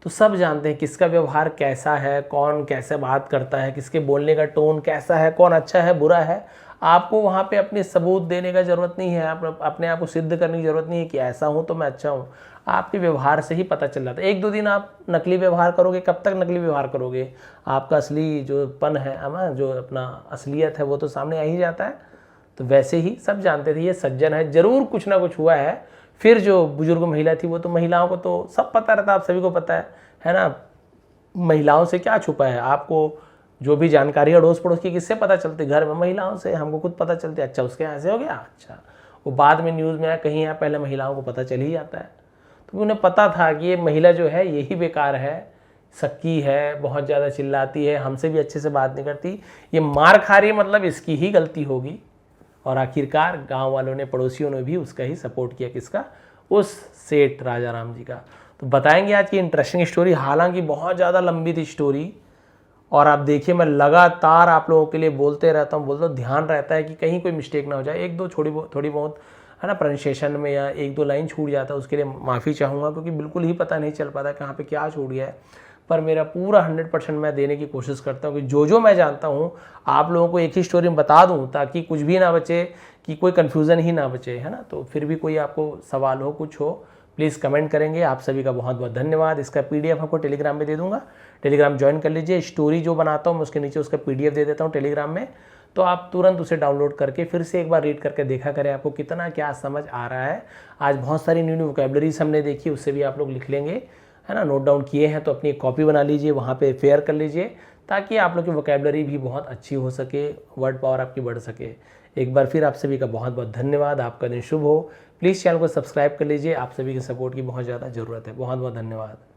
तो सब जानते हैं किसका व्यवहार कैसा है, कौन कैसे बात करता है, किसके बोलने का टोन कैसा है, कौन अच्छा है बुरा है। आपको वहाँ पे अपने सबूत देने का ज़रूरत नहीं है, अपने आप को सिद्ध करने की ज़रूरत नहीं है कि ऐसा हूँ तो मैं अच्छा हूँ। आपके व्यवहार से ही पता चल जाता है। एक दो दिन आप नकली व्यवहार करोगे, कब तक नकली व्यवहार करोगे? आपका असली जो पन है, जो अपना असलियत है, वो तो सामने आ ही जाता है। तो वैसे ही सब जानते थे ये सज्जन है, जरूर कुछ ना कुछ हुआ है। फिर जो बुजुर्ग महिला थी, वो तो महिलाओं को तो सब पता रहता, आप सभी को पता है ना। महिलाओं से क्या छुपा है, आपको जो भी जानकारी अड़ोस पड़ोस की किससे पता चलती? घर में महिलाओं से, हमको खुद पता चलती है। अच्छा उसके यहाँ ऐसे हो गया, अच्छा वो बाद में न्यूज़ में आया, कहीं यहाँ पहले महिलाओं को पता चल ही जाता है। तो उन्हें पता था कि ये महिला जो है यही बेकार है, सक्की है, बहुत ज़्यादा चिल्लाती है, हमसे भी अच्छे से बात नहीं करती, ये मार खा रही है, मतलब इसकी ही गलती होगी। और आखिरकार गांव वालों ने, पड़ोसियों ने भी उसका ही सपोर्ट किया। किसका? उस सेठ राजाराम जी का। तो बताएंगे आज की इंटरेस्टिंग स्टोरी, हालांकि बहुत ज़्यादा लंबी थी स्टोरी। और आप देखिए, मैं लगातार आप लोगों के लिए बोलते रहता हूँ, बोलता हूँ, ध्यान रहता है कि कहीं कोई मिस्टेक ना हो जाए। एक दो थोड़ी बहुत है ना प्रोनाउंसिएशन में या एक दो लाइन छूट जाता है, उसके लिए माफ़ी चाहूँगा, क्योंकि बिल्कुल ही पता नहीं चल पाता कहाँ पे क्या छूट गया है। पर मेरा पूरा 100% मैं देने की कोशिश करता हूँ कि जो मैं जानता हूँ आप लोगों को एक ही स्टोरी में बता दूँ, ताकि कुछ भी ना बचे, कि कोई कन्फ्यूज़न ही ना बचे, है ना। तो फिर भी कोई आपको सवाल हो, कुछ हो, प्लीज़ कमेंट करेंगे। आप सभी का बहुत बहुत धन्यवाद। इसका PDF आपको टेलीग्राम में दे दूंगा, टेलीग्राम ज्वाइन कर लीजिए। स्टोरी जो बनाता हूँ मैं उसके नीचे उसका PDF दे देता हूँ टेलीग्राम में, तो आप तुरंत उसे डाउनलोड करके फिर से एक बार रीड करके देखा करें, आपको कितना क्या समझ आ रहा है। आज बहुत सारी न्यू न्यू वोकैबलरीज हमने देखी, उससे भी आप लोग लिख लेंगे, है ना। नोट डाउन किए हैं तो अपनी एक कॉपी बना लीजिए, वहाँ पे फेयर कर लीजिए, ताकि आप लोग की वोकैबलरी भी बहुत अच्छी हो सके, वर्ड पावर आपकी बढ़ सके। एक बार फिर आप सभी का बहुत बहुत धन्यवाद। आपका दिन शुभ हो। प्लीज़ चैनल को सब्सक्राइब कर लीजिए, आप सभी के सपोर्ट की बहुत ज़्यादा ज़रूरत है। बहुत बहुत धन्यवाद।